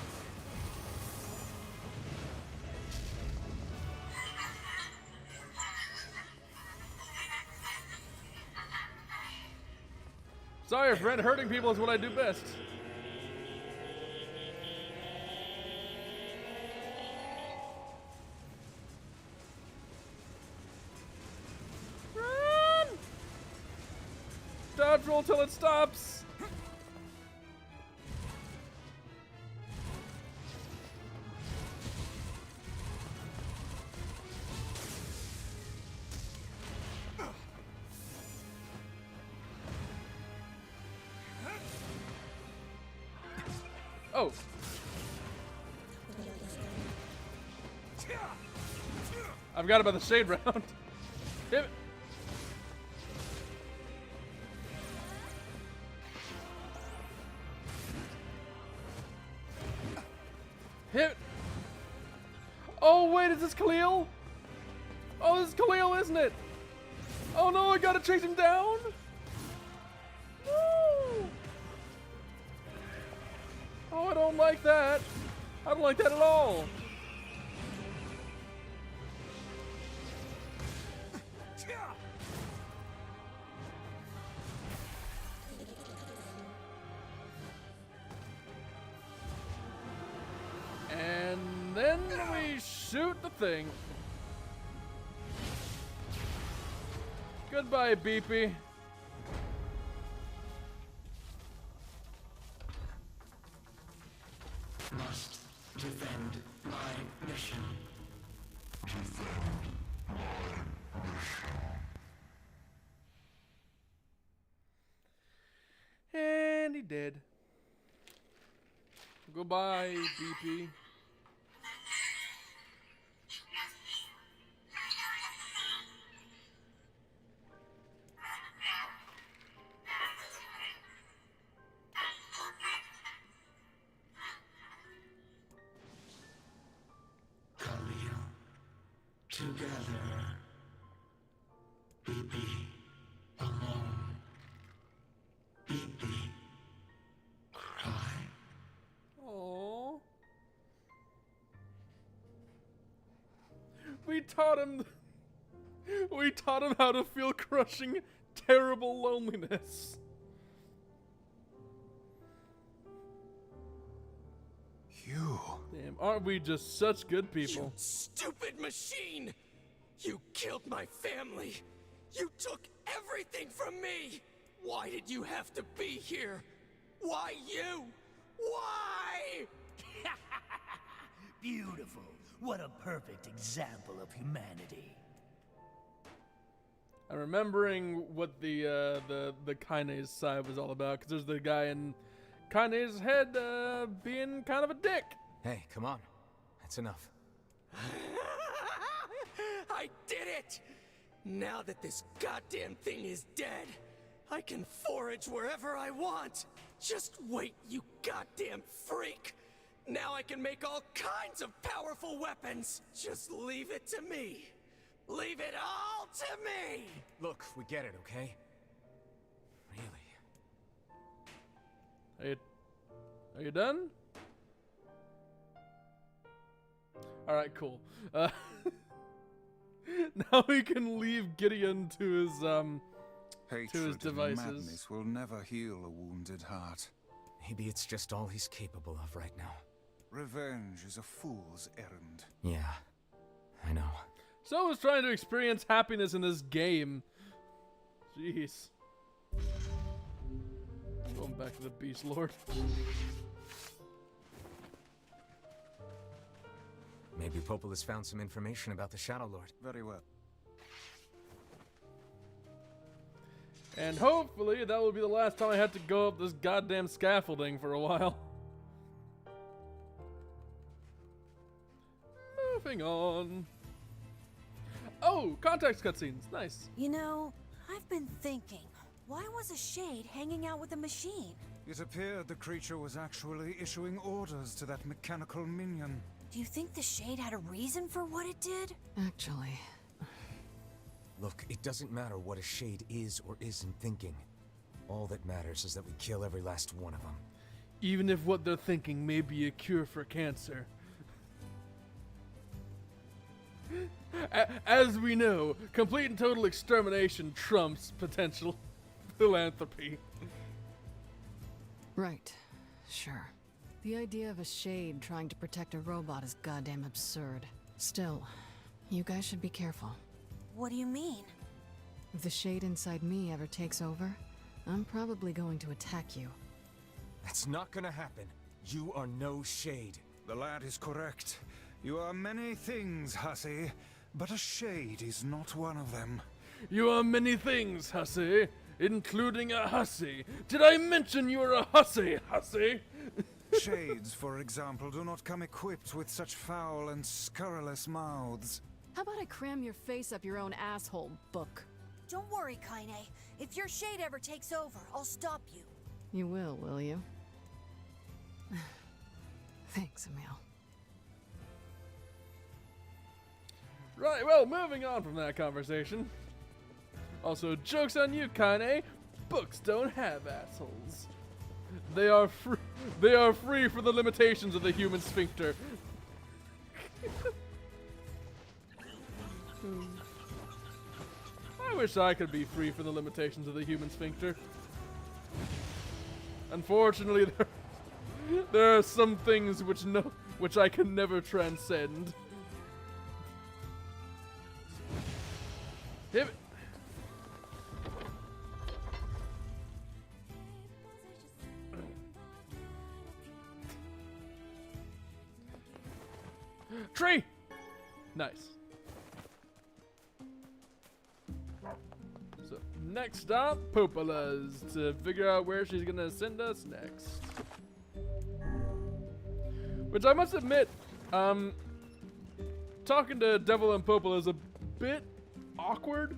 Sorry, friend. Hurting people is what I do best. Run! Dodge roll till it stops. Oh. I forgot about the shade round. Damn it. Hit. Oh wait, is this Khalil? Oh, this is Khalil, isn't it? Oh no, I gotta chase him down. Woo! Oh, I don't like that. I don't like that at all. And then we shoot the thing. Goodbye, Beepy. Must defend my mission. And he did. Goodbye, Beepy. Khalil, together. BB, alone. BB, cry. Aww. We taught him. We taught him how to feel crushing, terrible loneliness. You. Damn, aren't we just such good people? You stupid machine! You killed my family! You took everything from me! Why did you have to be here? Why you? Why? Beautiful. What a perfect example of humanity. I'm remembering what the kinase side was all about, because there's the guy in Kanye's head being kind of a dick. Hey, come on. That's enough. I did it! Now that this goddamn thing is dead, I can forage wherever I want. Just wait, you goddamn freak! Now I can make all kinds of powerful weapons. Just leave it to me. Leave it all to me! Look, we get it, okay? Really? Are you done? Alright, cool. Now we can leave Gideon to his Hatred devices. and madness will never heal a wounded heart. Maybe it's just all he's capable of right now. Revenge is a fool's errand. Yeah, I know. So is trying to experience happiness in this game. Jeez. Going back to the Beast Lord. Maybe Popol has found some information about the Shadow Lord. Very well. And hopefully that will be the last time I have to go up this goddamn scaffolding for a while. Moving on. Oh, context cutscenes. Nice. You know, I've been thinking, why was a shade hanging out with a machine? It appeared the creature was actually issuing orders to that mechanical minion. Do you think the shade had a reason for what it did? Actually, Look, it doesn't matter what a shade is or isn't thinking. All that matters is that we kill every last one of them. Even if what they're thinking may be a cure for cancer. As we know, complete and total extermination trumps potential philanthropy. Right. Sure. The idea of a shade trying to protect a robot is goddamn absurd. Still, you guys should be careful. What do you mean? If the shade inside me ever takes over, I'm probably going to attack you. That's not gonna happen. You are no shade. The lad is correct. You are many things, hussy, but a shade is not one of them. You are many things, hussy, including a hussy. Did I mention you were a hussy, hussy? Shades, for example, do not come equipped with such foul and scurrilous mouths. How about I cram your face up your own asshole, book? Don't worry, Kaine. If your shade ever takes over, I'll stop you. You will you? Thanks, Emil. Right, well, moving on from that conversation. Also, joke's on you, Kaine. Books don't have assholes. They are free for the limitations of the human sphincter. I wish I could be free from the limitations of the human sphincter. Unfortunately, there are some things which I can never transcend. Hit it. Tree! Nice. So, next stop, Popola's, to figure out where she's gonna send us next. Which I must admit, talking to Devil and Popola is a bit awkward.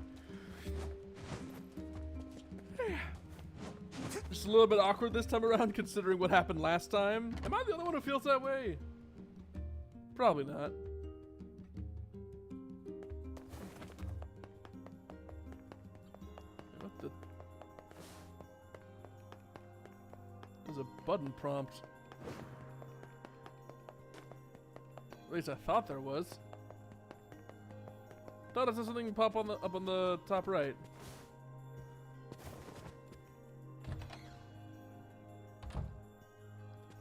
Just a little bit awkward this time around, considering what happened last time. Am I the only one who feels that way? Probably not. What the? There's a button prompt. At least I thought there was. Thought I saw something pop on up on the top right.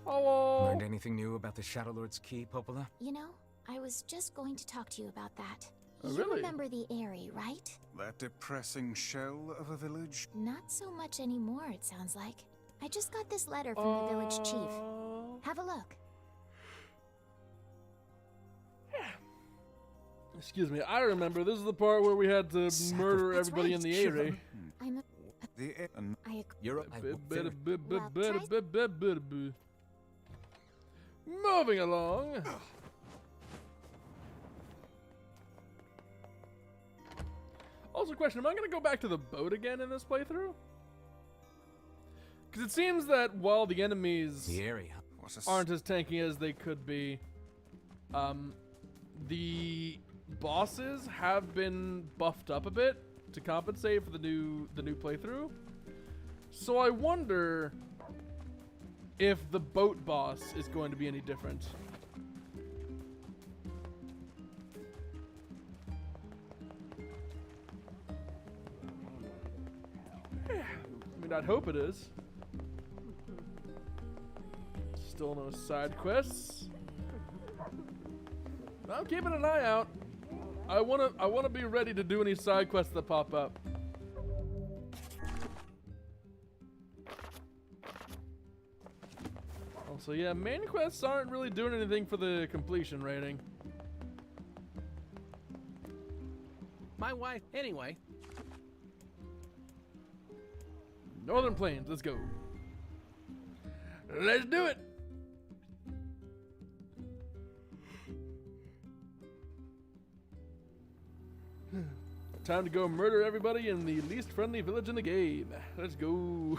Hello. Learned anything new about the Shadow Lord's key, Popola? You know, I was just going to talk to you about that. Oh, You really? remember the Eyrie, right? That depressing shell of a village? Not so much anymore, it sounds like. I just got this letter from the village chief. Have a look. Excuse me, I remember this is the part where we had to murder That's everybody in right. the Eyrie. I'm a... I You're Moving along. Also, question: am I gonna go back to the boat again in this playthrough? Because it seems that while the enemies the area aren't as tanky as they could be, the bosses have been buffed up a bit to compensate for the new playthrough. So I wonder if the boat boss is going to be any different. I mean, I'd hope it is. Still no side quests. I'm keeping an eye out. I wanna be ready to do any side quests that pop up. Also, yeah, main quests aren't really doing anything for the completion rating. My wife, anyway. Northern Plains, let's go. Let's do it. Time to go murder everybody in the least friendly village in the game. Let's go.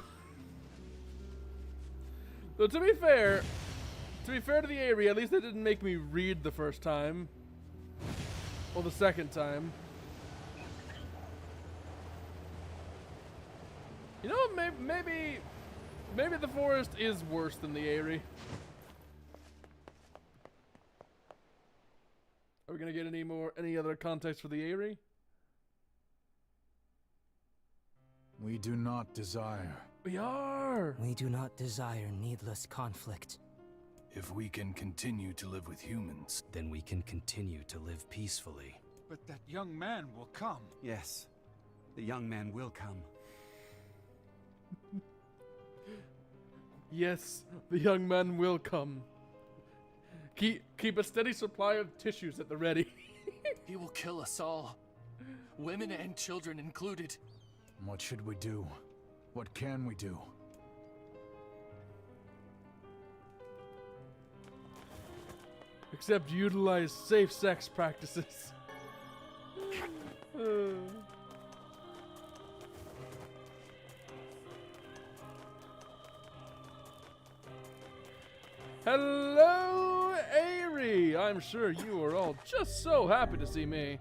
So to be fair to the Eyrie, at least they didn't make me read the first time. Or the second time. You know, maybe the forest is worse than the Eyrie. Are we gonna get any other context for the Eyrie? We do not desire We are! We do not desire needless conflict. If we can continue to live with humans, then we can continue to live peacefully. But that young man will come. Yes, the young man will come. Yes, the young man will come. Keep a steady supply of tissues at the ready. He will kill us all. Women and children included. What should we do? What can we do? Except utilize safe sex practices. Hello, Aerie! I'm sure you are all just so happy to see me.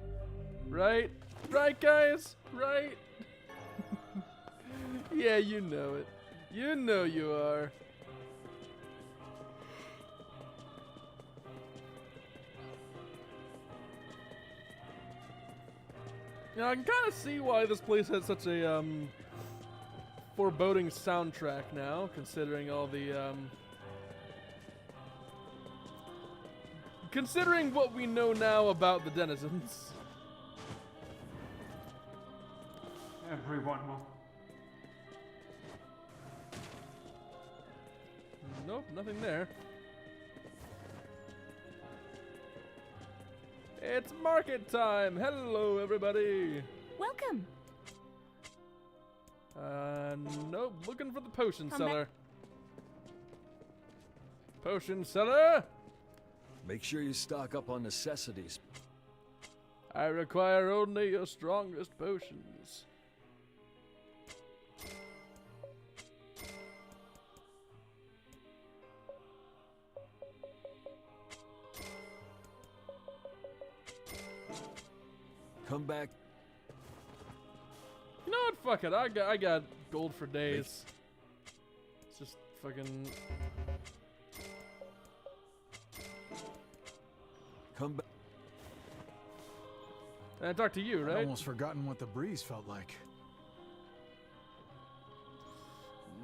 Right? Right, guys? Right? Yeah, you know it. You know you are. Now, I can kind of see why this place has such a, foreboding soundtrack now, considering all the, considering what we know now about the denizens. Everyone will... Nope, nothing there. It's market time! Hello, everybody! Welcome! Nope, looking for the potion Come seller. Potion seller! make sure you stock up on necessities. I require only your strongest potions. Come back. You know what? Fuck it. I got gold for days. It's just fucking. Come back. And I talked to you, right? I'd almost forgotten what the breeze felt like.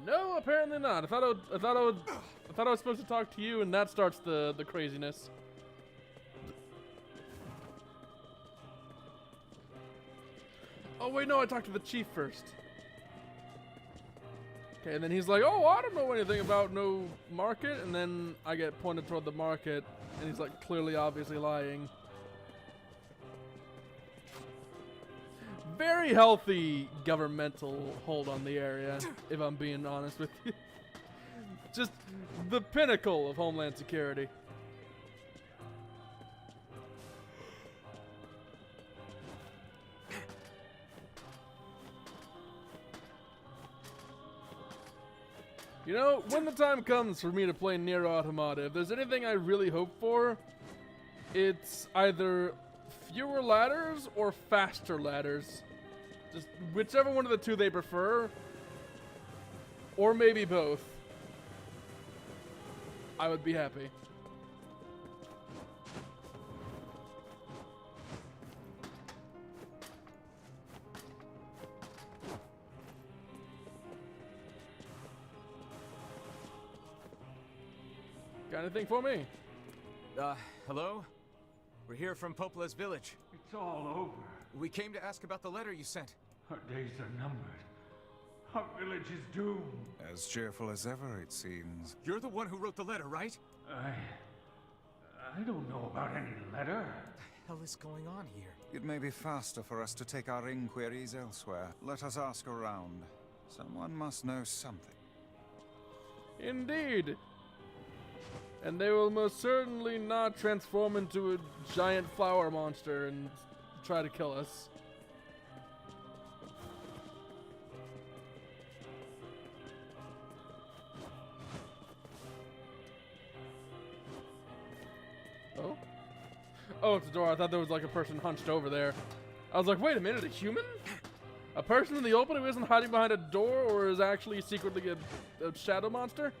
No, apparently not. I thought I was supposed to talk to you, and that starts the craziness. Oh wait, no, I talked to the chief first. Okay, and then he's like, "Oh, I don't know anything about no market," and then I get pointed toward the market, and he's like clearly, obviously lying. Very healthy governmental hold on the area, if I'm being honest with you. Just the pinnacle of Homeland Security. You know, when the time comes for me to play NieR Automata, if there's anything I really hope for, it's either fewer ladders or faster ladders. Just whichever one of the two they prefer, or maybe both. I would be happy. Got anything for me? Hello? We're here from Popola's village. It's all over. We came to ask about the letter you sent. Our days are numbered. Our village is doomed. As cheerful as ever, it seems. You're the one who wrote the letter, right? I don't know about any letter. What the hell is going on here? It may be faster for us to take our inquiries elsewhere. Let us ask around. Someone must know something. Indeed. And they will most certainly not transform into a giant flower monster and try to kill us. Oh? Oh, it's a door. I thought there was like a person hunched over there. I was like, wait a minute, a human? A person in the open who isn't hiding behind a door or is actually secretly a shadow monster?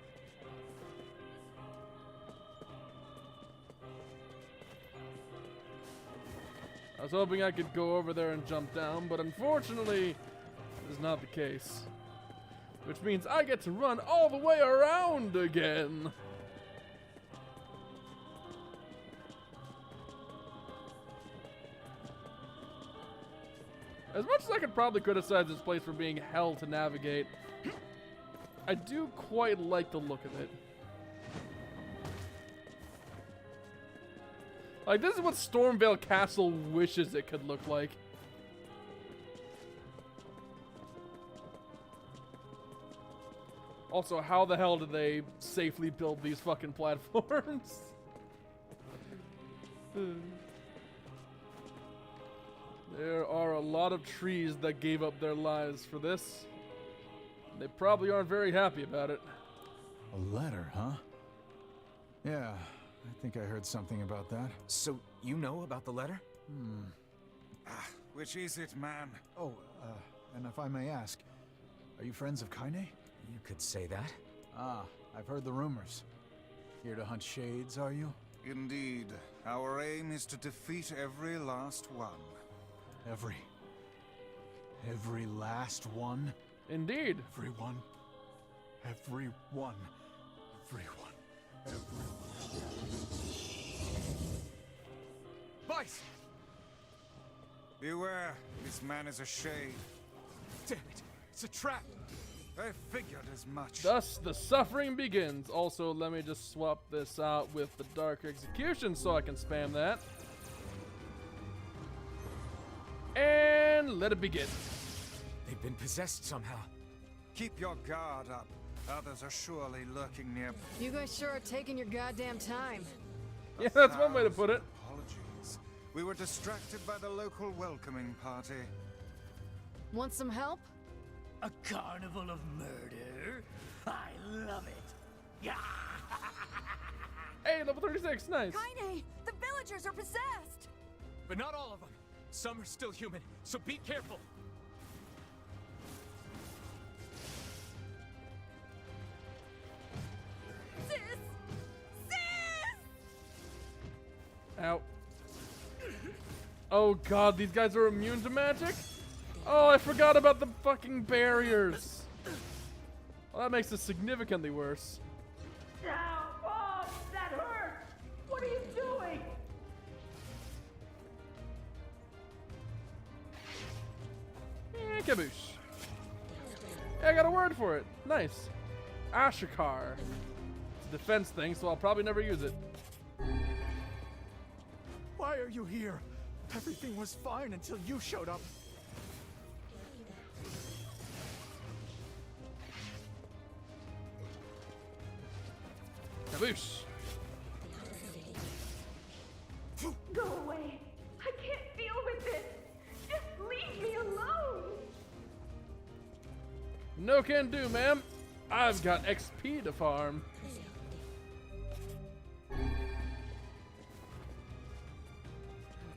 I was hoping I could go over there and jump down, but unfortunately, this is not the case. Which means I get to run all the way around again. As much as I could probably criticize this place for being hell to navigate, I do quite like the look of it. Like, this is what Stormvale Castle wishes it could look like. Also, how the hell did they safely build these fucking platforms? There are a lot of trees that gave up their lives for this. They probably aren't very happy about it. A letter, huh? Yeah, I think I heard something about that. So, you know about the letter? Which is it, man? Oh, and if I may ask, are you friends of Kaine? You could say that. Ah, I've heard the rumors. Here to hunt shades, are you? Indeed. Our aim is to defeat every last one. Every last one? Indeed. Everyone. Everyone. Vice! Beware, this man is a shade. Damn it, it's a trap! I figured as much. Thus, the suffering begins. Also, let me just swap this out with the Dark Execution so I can spam that. And let it begin. They've been possessed somehow. Keep your guard up. Others are surely lurking near. You guys sure are taking your goddamn time. Yeah, that's one way to put it. Apologies. We were distracted by the local welcoming party. Want some help? A carnival of murder? I love it. Yeah. Hey, level 36, nice. Kaine, the villagers are possessed. But not all of them. Some are still human, so be careful. Sis! Ow. Oh god, these guys are immune to magic? Oh, I forgot about the fucking barriers. Well, that makes it significantly worse. Ow! Oh, that hurt! What are you doing? Kaboosh. Yeah, I got a word for it. Nice. Ashikar. It's a defense thing, so I'll probably never use it. Why are you here? Everything was fine until you showed up. Kaboosh. Go away. I can't deal with this. Just leave me alone. No can do, ma'am. I've got XP to farm.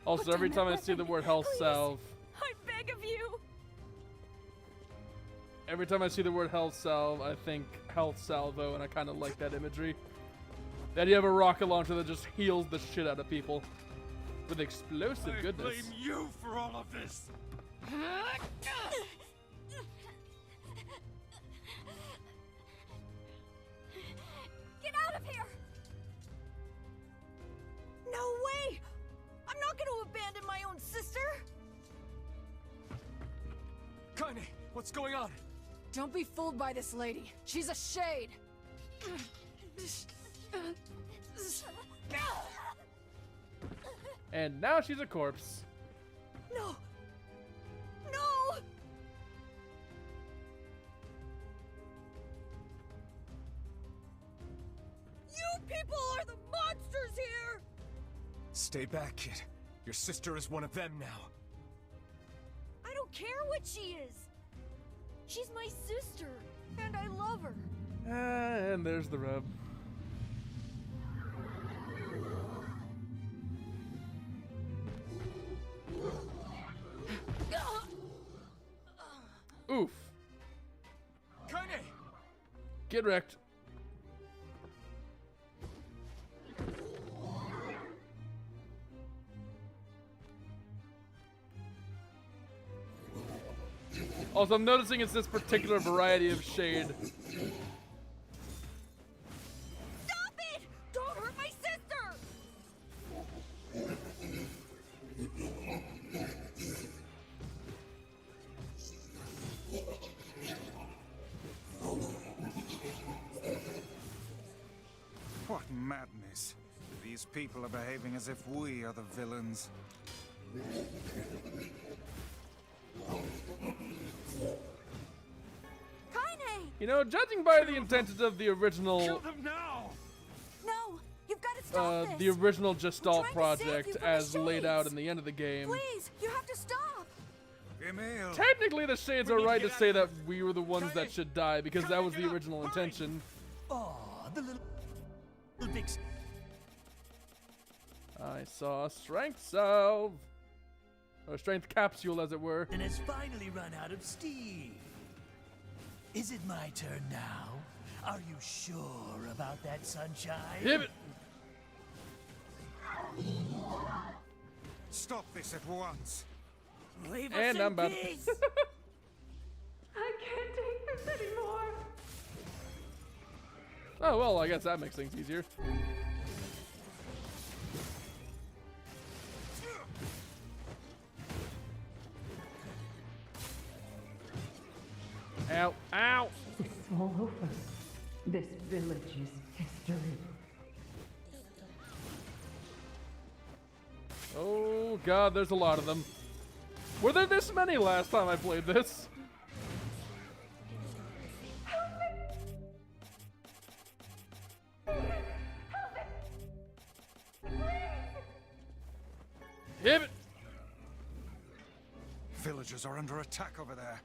Also, every time I see the word health salve, I beg of you. every time I see the word health salve, I think health salvo, and I kind of like that imagery. Then you have a rocket launcher that just heals the shit out of people with explosive goodness. I blame you for all of this. Get out of here! No way! I'm not going to abandon my own sister! Kaine, what's going on? Don't be fooled by this lady. She's a shade. And now she's a corpse. No! No! You people are the monsters here! Stay back, kid. Your sister is one of them now. I don't care what she is! She's my sister, and I love her. And there's the rub. Oof. Kaine! Get wrecked. Also, I'm noticing it's this particular variety of shade. Stop it! Don't hurt my sister! What madness. These people are behaving as if we are the villains. You know, judging by the intentions of the original, Kill them now! No, you've got to stop this. the original Gestalt We're trying to save project you from as the laid out shades. in the end of the game. Please, you have to stop. Emil. Technically, the Shades are right to say that we were the ones that should die because that was the original intention. Oh, the little big. I saw a strength salve. Or a strength capsule, as it were. And has finally run out of steam. Is it my turn now? Are you sure about that, sunshine? Hit it! Stop this at once. Leave us And in I'm about peace. I can't take this anymore. Oh, well, I guess that makes things easier. Ow, ow! It's all over. This village's history. Oh god, there's a lot of them. Were there this many last time I played this? Hit it! Villagers are under attack over there.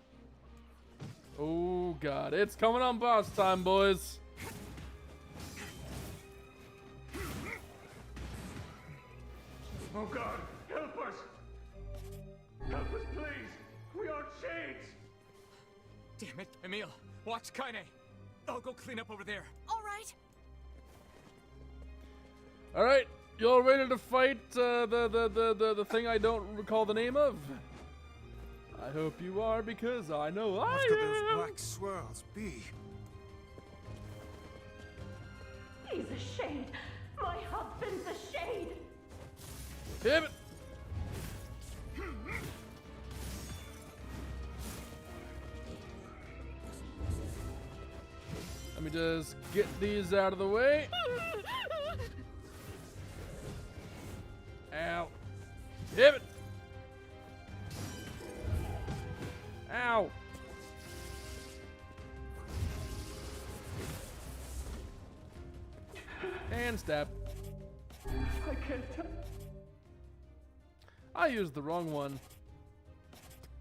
Oh god, it's coming on boss time, boys. Oh God, help us! Help us, please! We aren't shades! Damn it, Emil. Watch Kaine. I'll go clean up over there. All right. Alright, you all ready to fight the thing I don't recall the name of? I hope you are, because I know I What could am. those black swirls be? He's a shade. My husband's a shade. Damn it! Let me just get these out of the way. Ow. Damn it! Ow! And stab. I can't tell. I used the wrong one.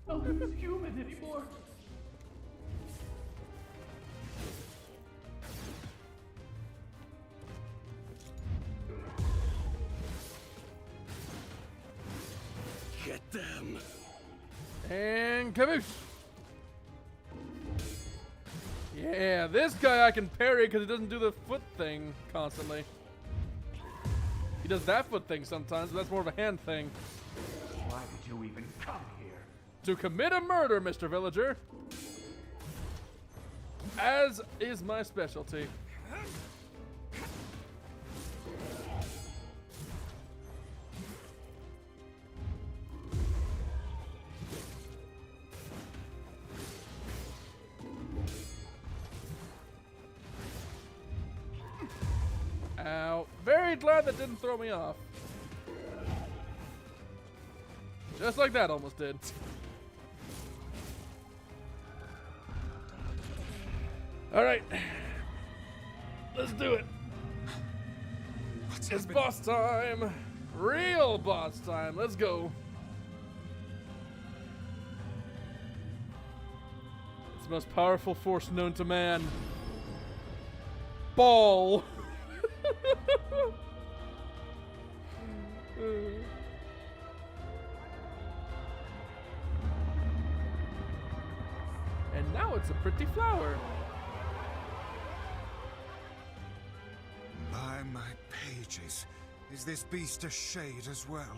Oh, who's human anymore? Get them. And kaboosh! Yeah, this guy I can parry because he doesn't do the foot thing constantly. He does that foot thing sometimes, but that's more of a hand thing. Why did you even come here? To commit a murder, Mr. Villager. As is my specialty. Ow. Very glad that didn't throw me off. Just like that almost did. Alright. Let's do it. It's boss time. Real boss time. Let's go. It's the most powerful force known to man. Ball. And now it's a pretty flower. My pages. Is this beast a shade as well?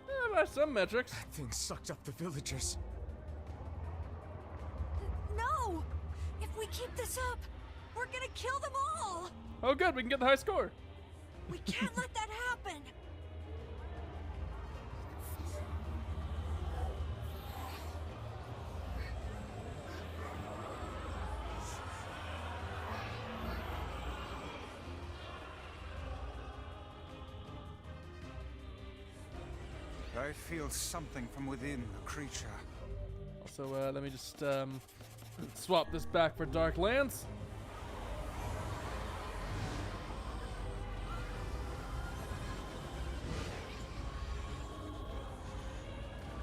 Yeah, by some metrics. That thing sucked up the villagers. No! If we keep this up, we're gonna kill them all! Oh good, we can get the high score. We can't let that happen! I feel something from within the creature. Also, let me just swap this back for Dark Lands.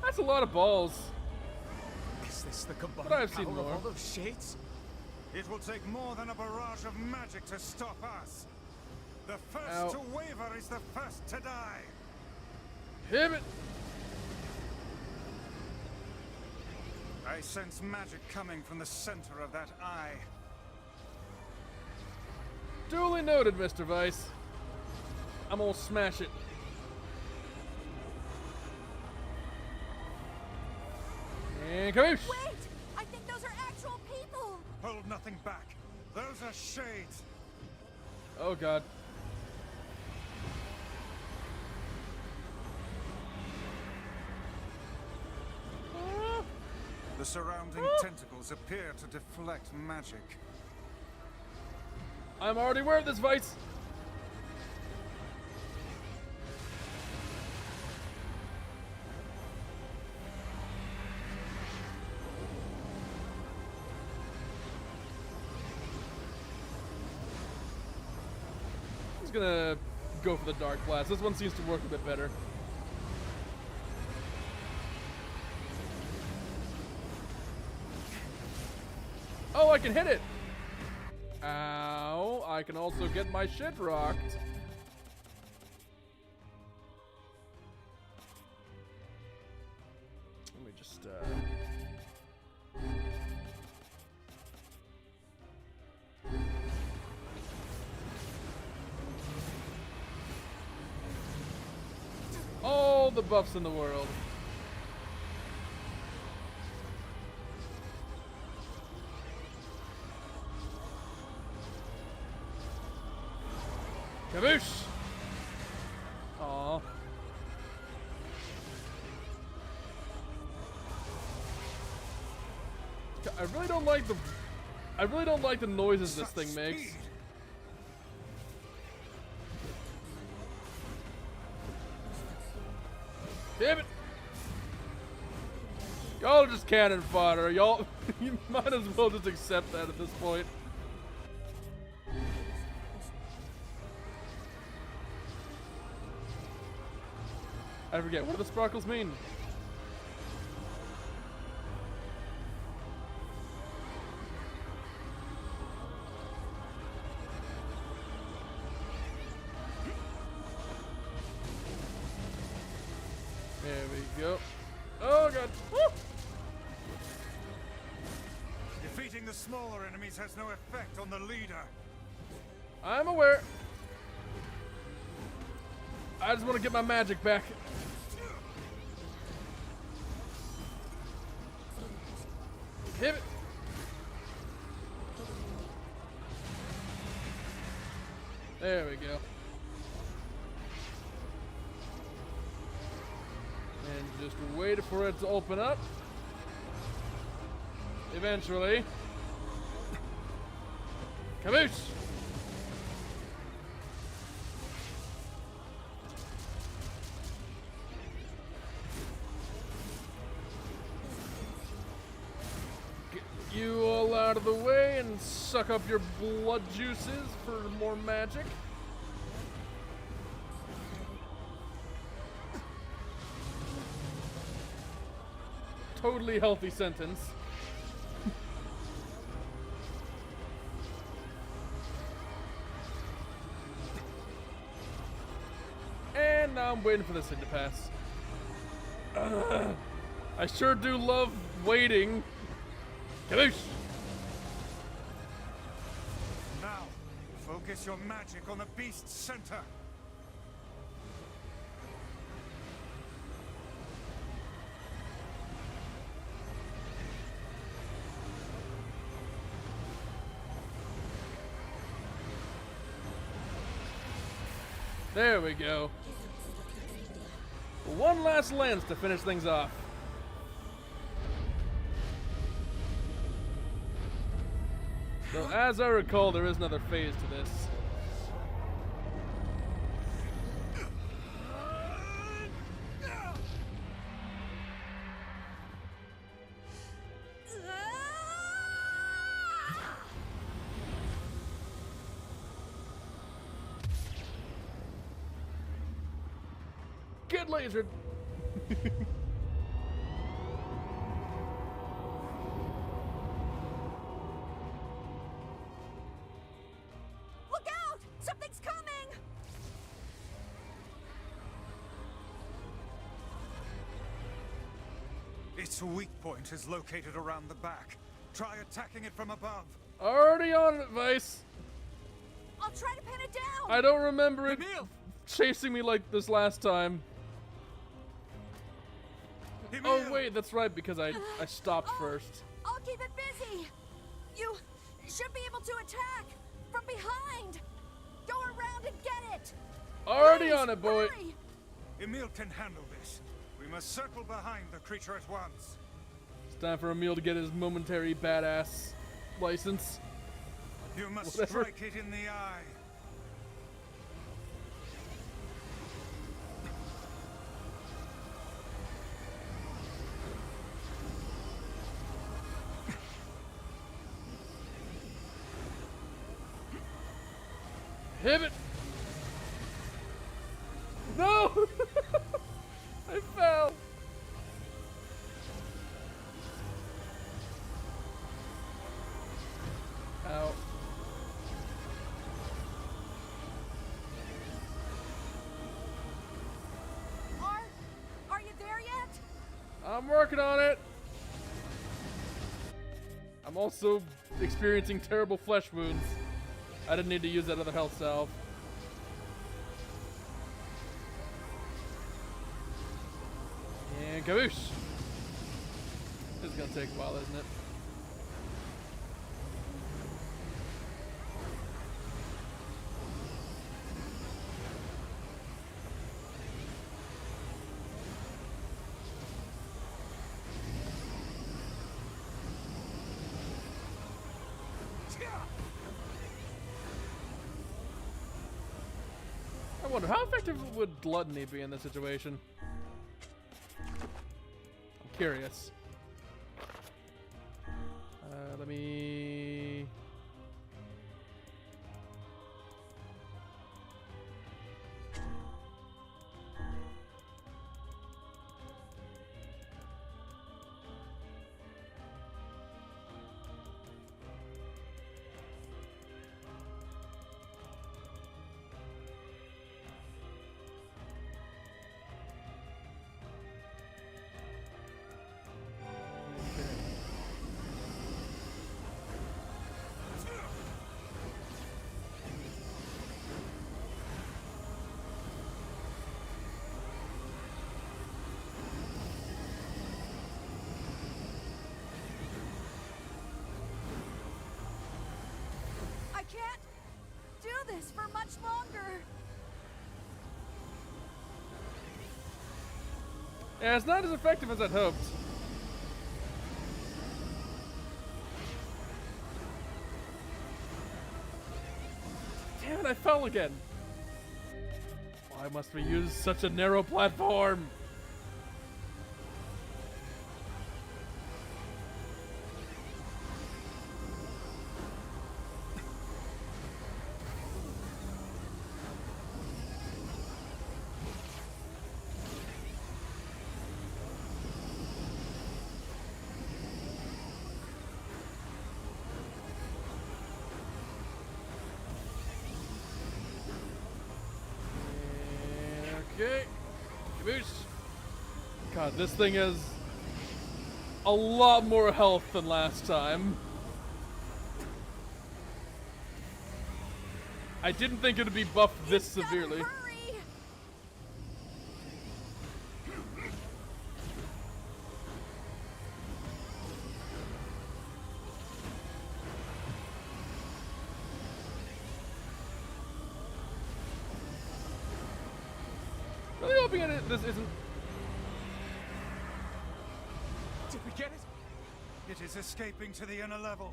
That's a lot of balls. Is this the combined But I've seen power more. of all those shades? It will take more than a barrage of magic to stop us. The first Ow. to waver is the first to die. Hit it. I sense magic coming from the center of that eye. Duly noted, Mr. Vice. I'm gonna smash it. And kaboosh! Wait! I think those are actual people! Hold nothing back. Those are shades. Oh god. The surrounding tentacles appear to deflect magic. I'm already aware of this, Vice. I'm just gonna go for the Dark Blast. This one seems to work a bit better. Oh, I can hit it! Ow, I can also get my shit rocked. Let me just, all the buffs in the world. Kaboosh! Aww. I really don't like the noises this thing makes. Damn it! Y'all are just cannon fodder. Y'all, you might as well just accept that at this point. I forget, what do the sparkles mean? There we go. Oh god! Woo! Defeating the smaller enemies has no effect on the leader. I'm aware. I just want to get my magic back. Hit it. There we go. And just wait for it to open up. Eventually. Kaboosh! You all out of the way and suck up your blood juices for more magic. Totally healthy sentence. And now I'm waiting for this thing to pass. I sure do love waiting. Kaboosh! Now, focus your magic on the beast's center. There we go. One last lens to finish things off. So, as I recall, there is another phase to this. Get lasered! Look out! Something's coming! Its weak point is located around the back. Try attacking it from above. Already on it, Vice. I'll try to pin it down! I don't remember it chasing me like this last time. Oh wait, that's right, because I stopped first. I'll keep it busy! You should be able to attack from behind! Go around and get it! Already Please, on it, boy! hurry. Emil can handle this. We must circle behind the creature at once. It's time for Emil to get his momentary badass license. You must Whatever. strike it in the eye. Hit it! No! I fell! Ow. Are you there yet? I'm working on it! I'm also experiencing terrible flesh wounds. I didn't need to use that other health salve. And kaboosh! This is gonna take a while, isn't it? I wonder, how effective would gluttony be in this situation? I'm curious. Let me... I can't do this for much longer. Yeah, it's not as effective as I'd hoped. Damn it, I fell again. Why must we use such a narrow platform? Okay. Kaboosh. God, this thing has a lot more health than last time. I didn't think it would be buffed this severely. hoping this isn't. Did we get it? It is escaping to the inner level.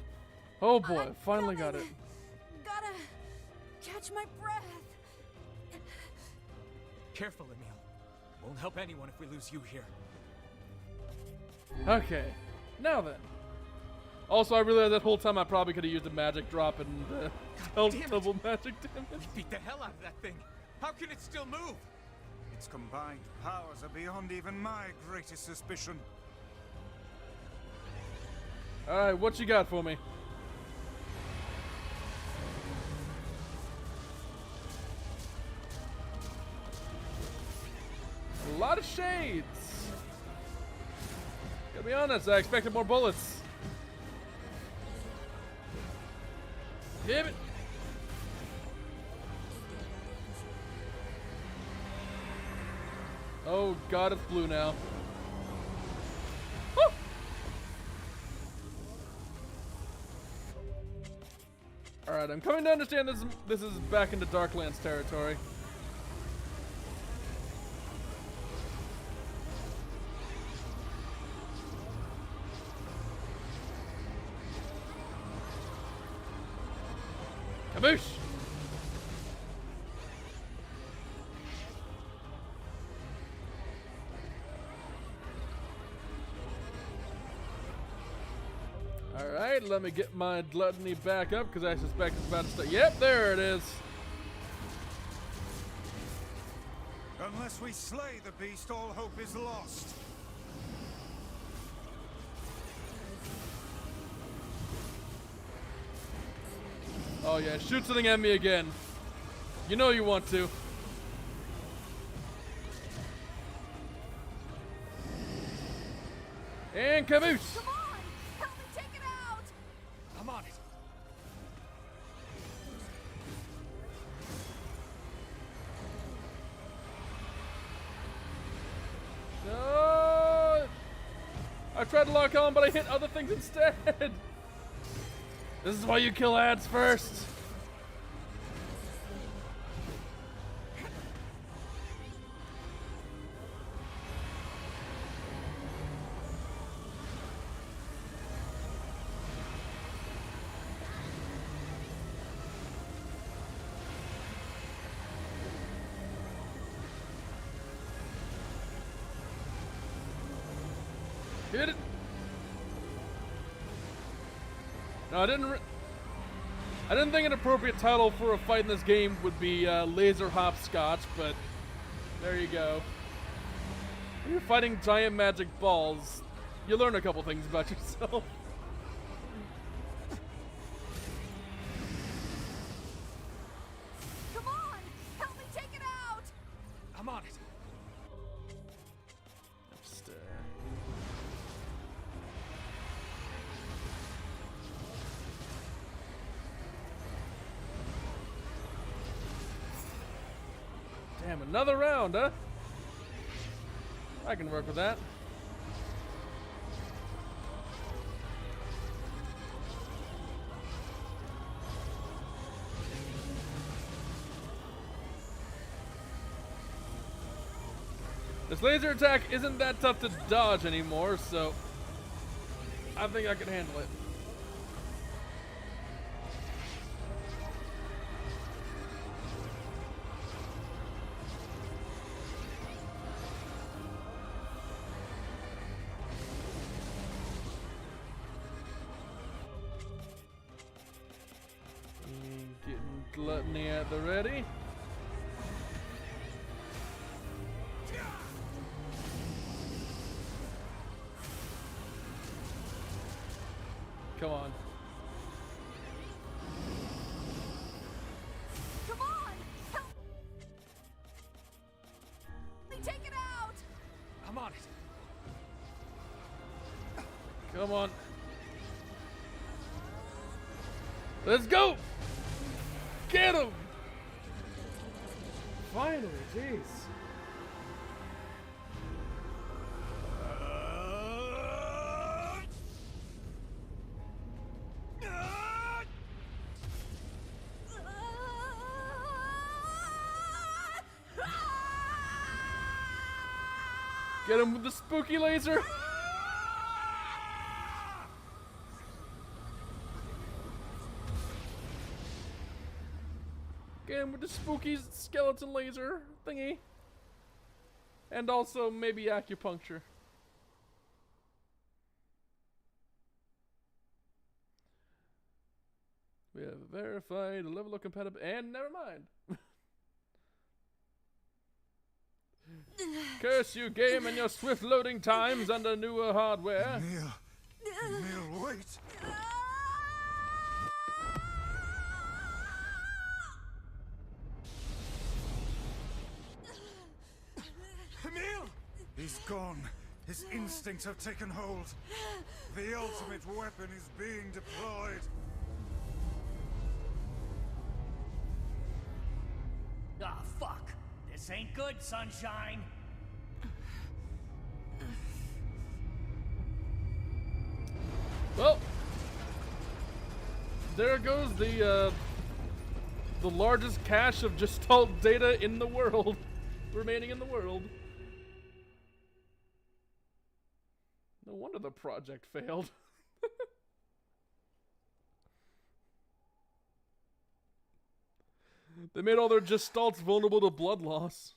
Oh boy, finally got it. Gotta catch my breath. Careful, Emil. Won't help anyone if we lose you here. Okay, now then. Also, I realized that whole time I probably could have used a magic drop and double magic damage. We beat the hell out of that thing. How can it still move? Its combined powers are beyond even my greatest suspicion. Alright, what you got for me? A lot of shades. Gotta be honest, I expected more bullets. Damn it. Oh god, it's blue now. Woo! Alright, I'm coming to understand this is back into Darklands territory. Kaboosh! Alright, let me get my gluttony back up because I suspect it's about to start. Yep, there it is. Unless we slay the beast, all hope is lost. Oh yeah, shoot something at me again. You know you want to. And caboose! Come on! Help me take it out! I'm on it. No! I tried to lock on, but I hit other things instead. This is why you kill ads first. Hit it. No, I didn't think an appropriate title for a fight in this game would be Laser Hopscotch, but there you go. When you're fighting giant magic balls, you learn a couple things about yourself. Come on! Help me take it out! I'm on it. Just, Damn, another round, huh? I can work with that. This laser attack isn't that tough to dodge anymore, so I think I can handle it. Getting gluttony at the ready. Come on. Come on! Help me take it out! I'm on it. Come on. Let's go! Get him! Finally, jeez. Get him with the spooky laser. Get him with the spooky skeleton laser thingy. And also maybe acupuncture. We have verified a level of compatibility, and never mind. Curse you, game, and your swift loading times under newer hardware. NieR, wait! Emil! He's gone. His instincts have taken hold. The ultimate weapon is being deployed. Ah, fuck. This ain't good, sunshine. Well, there goes the largest cache of Gestalt data in the world, remaining in the world. No wonder the project failed. They made all their Gestalts vulnerable to blood loss.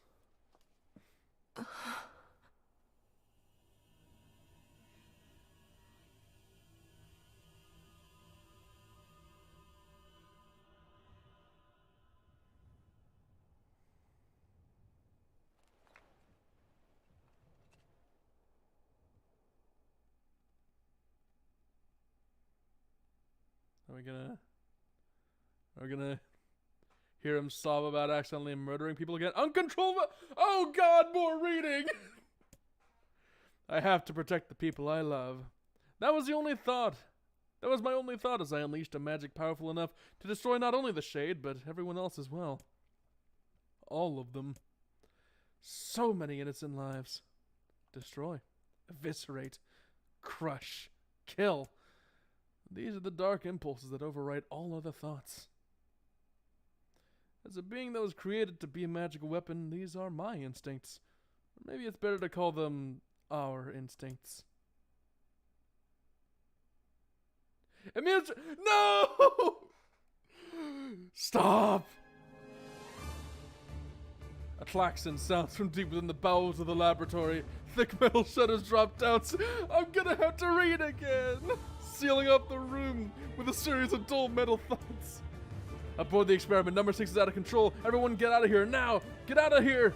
Are we gonna hear him sob about accidentally murdering people again? Uncontrollable! Oh god, more reading! I have to protect the people I love. That was the only thought. That was my only thought as I unleashed a magic powerful enough to destroy not only the Shade, but everyone else as well. All of them. So many innocent lives. Destroy. Eviscerate. Crush. Kill. These are the dark impulses that override all other thoughts. As a being that was created to be a magical weapon, these are my instincts. Or maybe it's better to call them our instincts. No! Stop! A klaxon sounds from deep within the bowels of the laboratory. Thick metal shutters drop down. I'm gonna have to read again! Sealing up the room with a series of dull metal thuds. Aboard the experiment, number 6 is out of control. Everyone get out of here, now! Get out of here!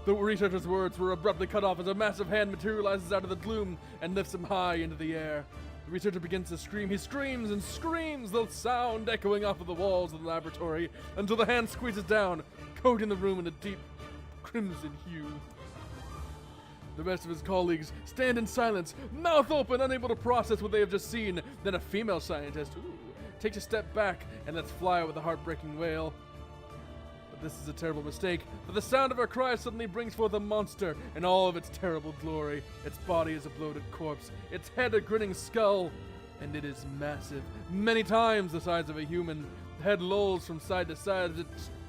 The researcher's words were abruptly cut off as a massive hand materializes out of the gloom and lifts him high into the air. The researcher begins to scream. He screams and screams, the sound echoing off of the walls of the laboratory until the hand squeezes down, coating the room in a deep crimson hue. The rest of his colleagues stand in silence, mouth open, unable to process what they have just seen. Then a female scientist takes a step back and lets fly with a heartbreaking wail. But this is a terrible mistake, for the sound of her cry suddenly brings forth a monster in all of its terrible glory. Its body is a bloated corpse, its head a grinning skull, and it is massive, many times the size of a human. The head lolls from side to side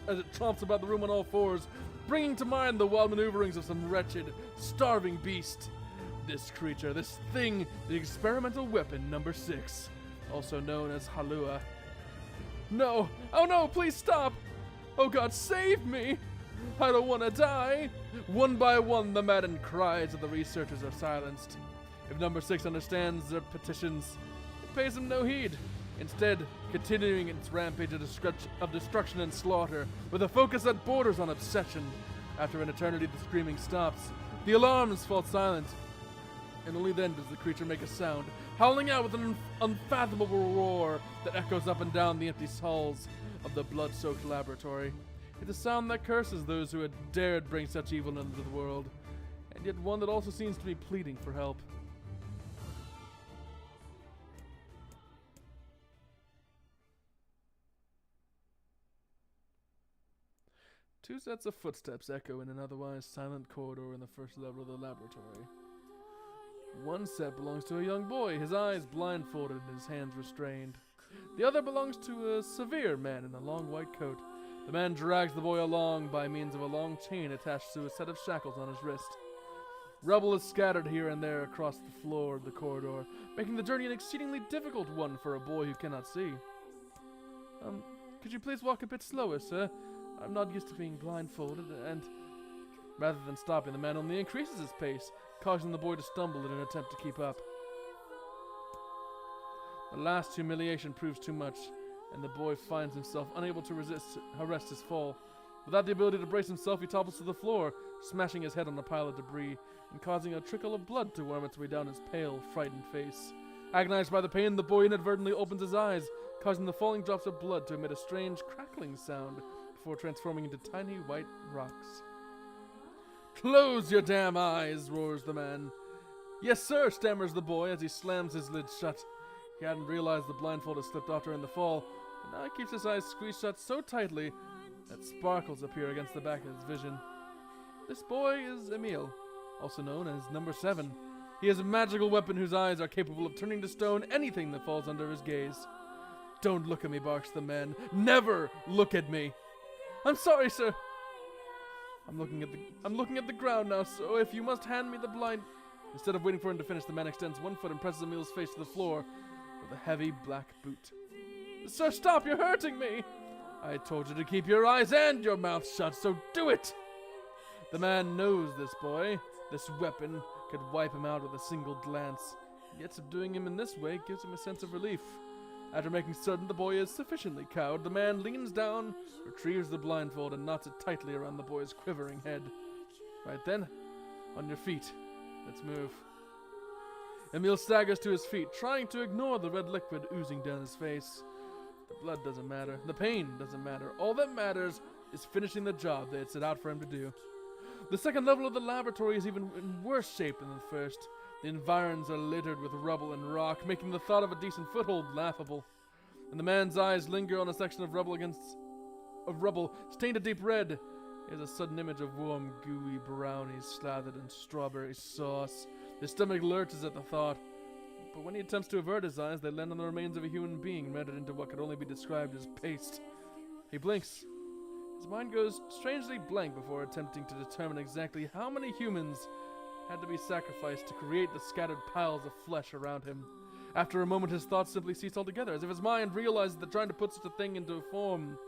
as it chomps about the room on all fours, bringing to mind the wild maneuverings of some wretched, starving beast. This creature, this thing, the experimental weapon number 6, also known as Halua. No! Oh no, please stop! Oh god, save me! I don't want to die! One by one, the maddened cries of the researchers are silenced. If number 6 understands their petitions, it pays him no heed. Instead, continuing its rampage of destruction and slaughter, with a focus that borders on obsession. After an eternity, the screaming stops. The alarms fall silent, and only then does the creature make a sound, howling out with an unfathomable roar that echoes up and down the empty halls of the blood-soaked laboratory. It's a sound that curses those who had dared bring such evil into the world, and yet one that also seems to be pleading for help. Two sets of footsteps echo in an otherwise silent corridor in the first level of the laboratory. One set belongs to a young boy, his eyes blindfolded and his hands restrained. The other belongs to a severe man in a long white coat. The man drags the boy along by means of a long chain attached to a set of shackles on his wrist. Rubble is scattered here and there across the floor of the corridor, making the journey an exceedingly difficult one for a boy who cannot see. Could you please walk a bit slower, sir? I'm not used to being blindfolded, and rather than stopping, the man only increases his pace, causing the boy to stumble in an attempt to keep up. The last humiliation proves too much, and the boy finds himself unable to arrest his fall. Without the ability to brace himself, he topples to the floor, smashing his head on a pile of debris, and causing a trickle of blood to worm its way down his pale, frightened face. Agonized by the pain, the boy inadvertently opens his eyes, causing the falling drops of blood to emit a strange crackling sound before transforming into tiny white rocks. "Close your damn eyes!" roars the man. "Yes, sir," stammers the boy as he slams his lids shut. He hadn't realized the blindfold had slipped off during the fall, but now he keeps his eyes squeezed shut so tightly that sparkles appear against the back of his vision. This boy is Emil, also known as Number 7. He has a magical weapon whose eyes are capable of turning to stone anything that falls under his gaze. "Don't look at me," barks the man. "Never look at me." "I'm sorry, sir. I'm looking at the ground now, so if you must hand me the blind..." Instead of waiting for him to finish, the man extends one foot and presses Emil's face to the floor with a heavy black boot. "Sir, stop! You're hurting me!" "I told you to keep your eyes and your mouth shut, so do it!" The man knows this boy. This weapon could wipe him out with a single glance. Yet subduing him in this way gives him a sense of relief. After making certain the boy is sufficiently cowed, the man leans down, retrieves the blindfold, and knots it tightly around the boy's quivering head. "Right then, on your feet. Let's move." Emil staggers to his feet, trying to ignore the red liquid oozing down his face. The blood doesn't matter. The pain doesn't matter. All that matters is finishing the job they had set out for him to do. The second level of the laboratory is even in worse shape than the first. The environs are littered with rubble and rock, making the thought of a decent foothold laughable. And the man's eyes linger on a section of rubble stained a deep red. He has a sudden image of warm, gooey brownies slathered in strawberry sauce. His stomach lurches at the thought. But when he attempts to avert his eyes, they land on the remains of a human being rendered into what could only be described as paste. He blinks. His mind goes strangely blank before attempting to determine exactly how many humans had to be sacrificed to create the scattered piles of flesh around him. After a moment, his thoughts simply cease altogether, as if his mind realizes that trying to put such a thing into form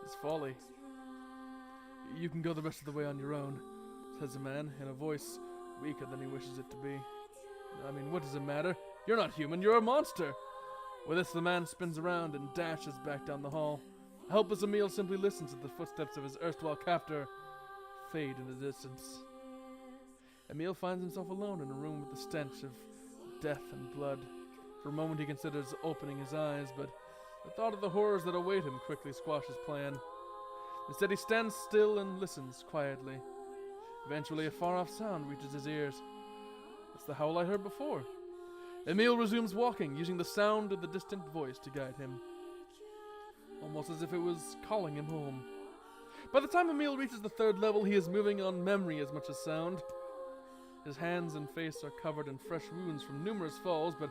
is folly. "You can go the rest of the way on your own," says the man, in a voice weaker than he wishes it to be. "I mean, what does it matter? You're not human, you're a monster!" With this, the man spins around and dashes back down the hall. Helpless Emil simply listens as the footsteps of his erstwhile captor fade in the distance. Emil finds himself alone in a room with the stench of death and blood. For a moment he considers opening his eyes, but the thought of the horrors that await him quickly squashes plan. Instead he stands still and listens quietly. Eventually a far-off sound reaches his ears. It's the howl I heard before. Emil resumes walking, using the sound of the distant voice to guide him. Almost as if it was calling him home. By the time Emil reaches the third level, he is moving on memory as much as sound. His hands and face are covered in fresh wounds from numerous falls, but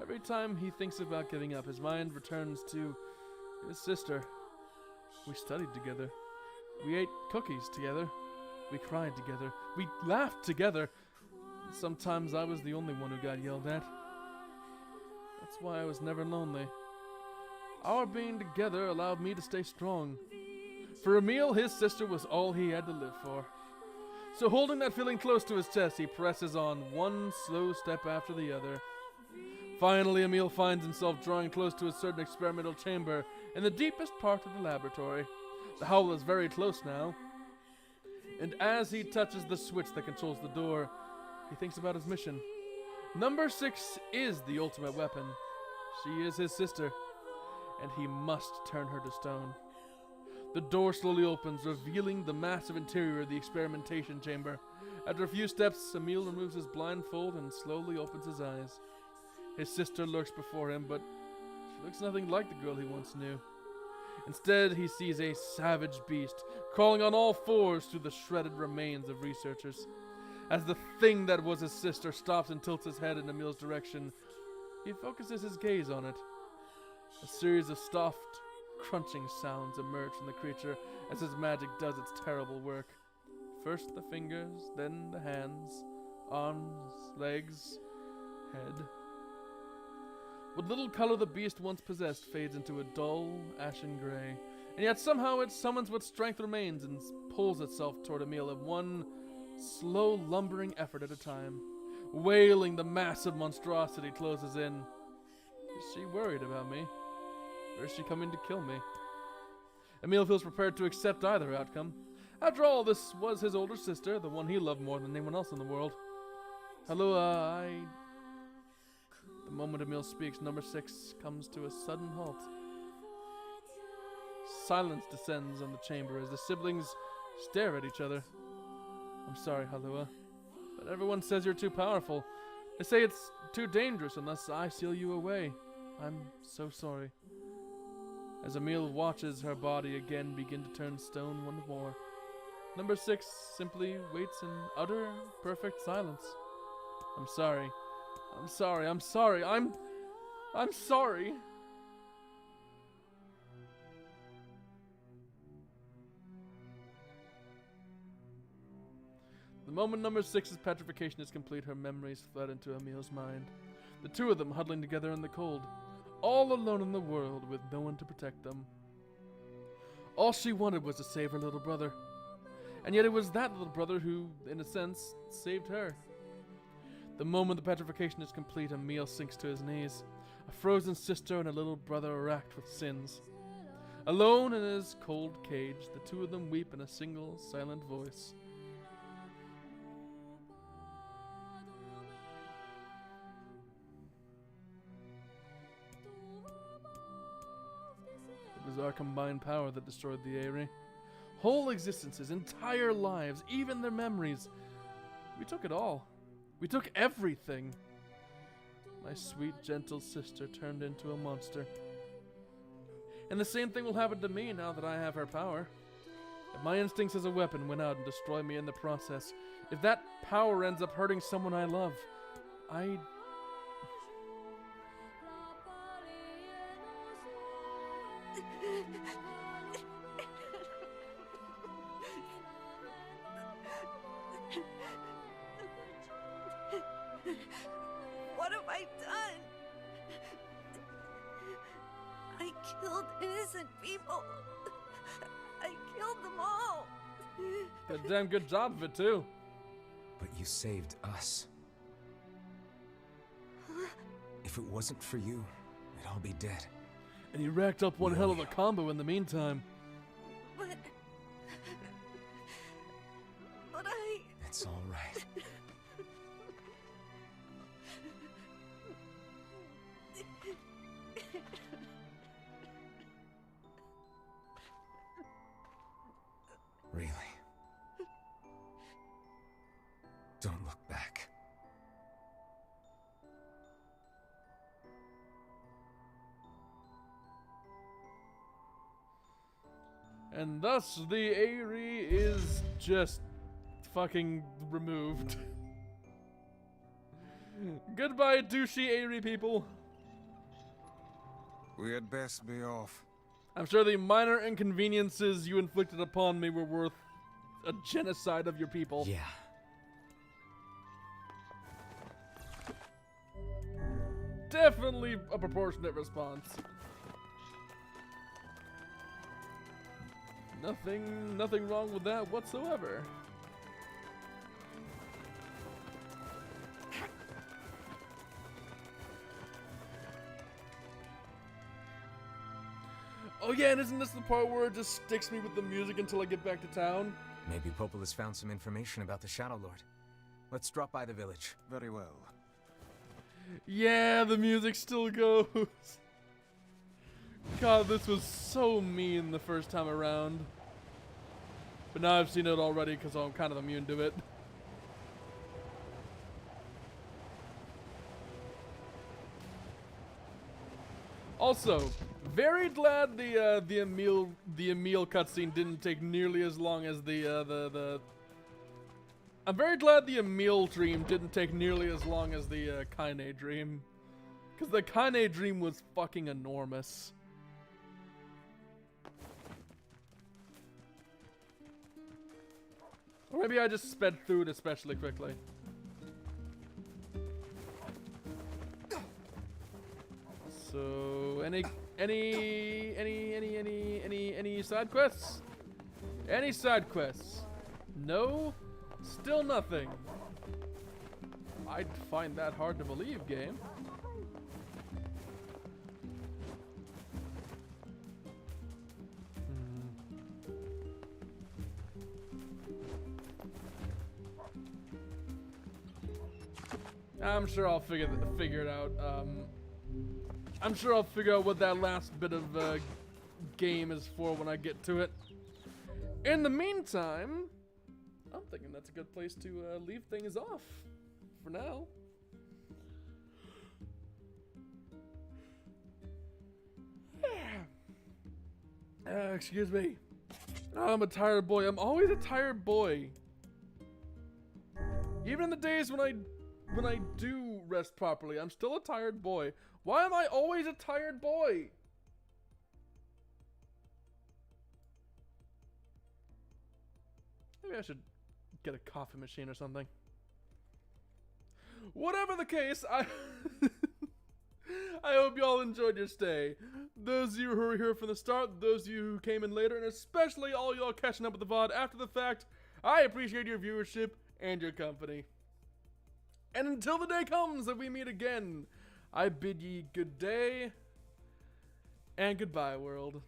every time he thinks about giving up, his mind returns to his sister. We studied together. We ate cookies together. We cried together. We laughed together. Sometimes I was the only one who got yelled at. That's why I was never lonely. Our being together allowed me to stay strong. For Emil, his sister was all he had to live for. So holding that feeling close to his chest, he presses on one slow step after the other. Finally, Emil finds himself drawing close to a certain experimental chamber in the deepest part of the laboratory. The howl is very close now. And as he touches the switch that controls the door, he thinks about his mission. Number 6 is the ultimate weapon. She is his sister, and he must turn her to stone. The door slowly opens, revealing the massive interior of the experimentation chamber. After a few steps, Emil removes his blindfold and slowly opens his eyes. His sister lurks before him, but she looks nothing like the girl he once knew. Instead, he sees a savage beast, crawling on all fours through the shredded remains of researchers. As the thing that was his sister stops and tilts his head in Emil's direction, he focuses his gaze on it. A series of soft, crunching sounds emerge from the creature as his magic does its terrible work. First the fingers, then the hands, arms, legs, head. What little color the beast once possessed fades into a dull, ashen gray, and yet somehow it summons what strength remains and pulls itself toward Emil in one slow, lumbering effort at a time. Wailing, the massive monstrosity closes in. Is she worried about me? Or is she coming to kill me? Emil feels prepared to accept either outcome. After all, this was his older sister, the one he loved more than anyone else in the world. Hello, The moment Emil speaks, number 6 comes to a sudden halt. Silence descends on the chamber as the siblings stare at each other. I'm sorry, Halua, but everyone says you're too powerful. They say it's too dangerous unless I seal you away. I'm so sorry. As Emil watches her body again begin to turn stone once more, number 6 simply waits in utter, perfect silence. I'm sorry. I'm sorry. I'm sorry. I'm sorry. The moment number 6's petrification is complete, her memories flood into Emil's mind. The two of them huddling together in the cold, all alone in the world with no one to protect them. All she wanted was to save her little brother. And yet it was that little brother who, in a sense, saved her. The moment the petrification is complete, Emil sinks to his knees. A frozen sister and a little brother racked with sins. Alone in his cold cage, the two of them weep in a single, silent voice. It was our combined power that destroyed the Eyrie. Whole existences, entire lives, even their memories. We took it all. We took everything. My sweet, gentle sister turned into a monster. And the same thing will happen to me now that I have her power. If my instincts as a weapon win out and destroy me in the process, if that power ends up hurting someone I love, What have I done? I killed innocent people. I killed them all. Did a damn good job of it, too. But you saved us. If it wasn't for you, we'd all be dead. And you racked up one hell of a combo in the meantime. But I... It's all right. Really? Don't look back. And thus the Eyrie is just fucking removed. Goodbye, douchey Eyrie people. We had best be off. I'm sure the minor inconveniences you inflicted upon me were worth a genocide of your people. Yeah. Definitely a proportionate response. Nothing wrong with that whatsoever. Oh yeah, and isn't this the part where it just sticks me with the music until I get back to town? Maybe Popol has found some information about the Shadow Lord. Let's drop by the village. Very well. Yeah, the music still goes. God, this was so mean the first time around. But now I've seen it already because I'm kind of immune to it. Also, very glad the Emil cutscene didn't take nearly as long as the I'm very glad the Emil dream didn't take nearly as long as the Kaine dream, because the Kaine dream was fucking enormous. Or maybe I just sped through it especially quickly. So any side quests? Any side quests? No? Still nothing. I'd find that hard to believe, game. I'm sure I'll figure it out. I'm sure I'll figure out what that last bit of game is for when I get to it. In the meantime, I'm thinking that's a good place to leave things off for now. Excuse me. I'm a tired boy. I'm always a tired boy. Even in the days when I do rest properly, I'm still a tired boy. Why am I always a tired boy? Maybe I should get a coffee machine or something. Whatever the case, I hope you all enjoyed your stay. Those of you who were here from the start, those of you who came in later, and especially all y'all catching up with the VOD after the fact, I appreciate your viewership and your company. And until the day comes that we meet again, I bid ye good day and goodbye, world.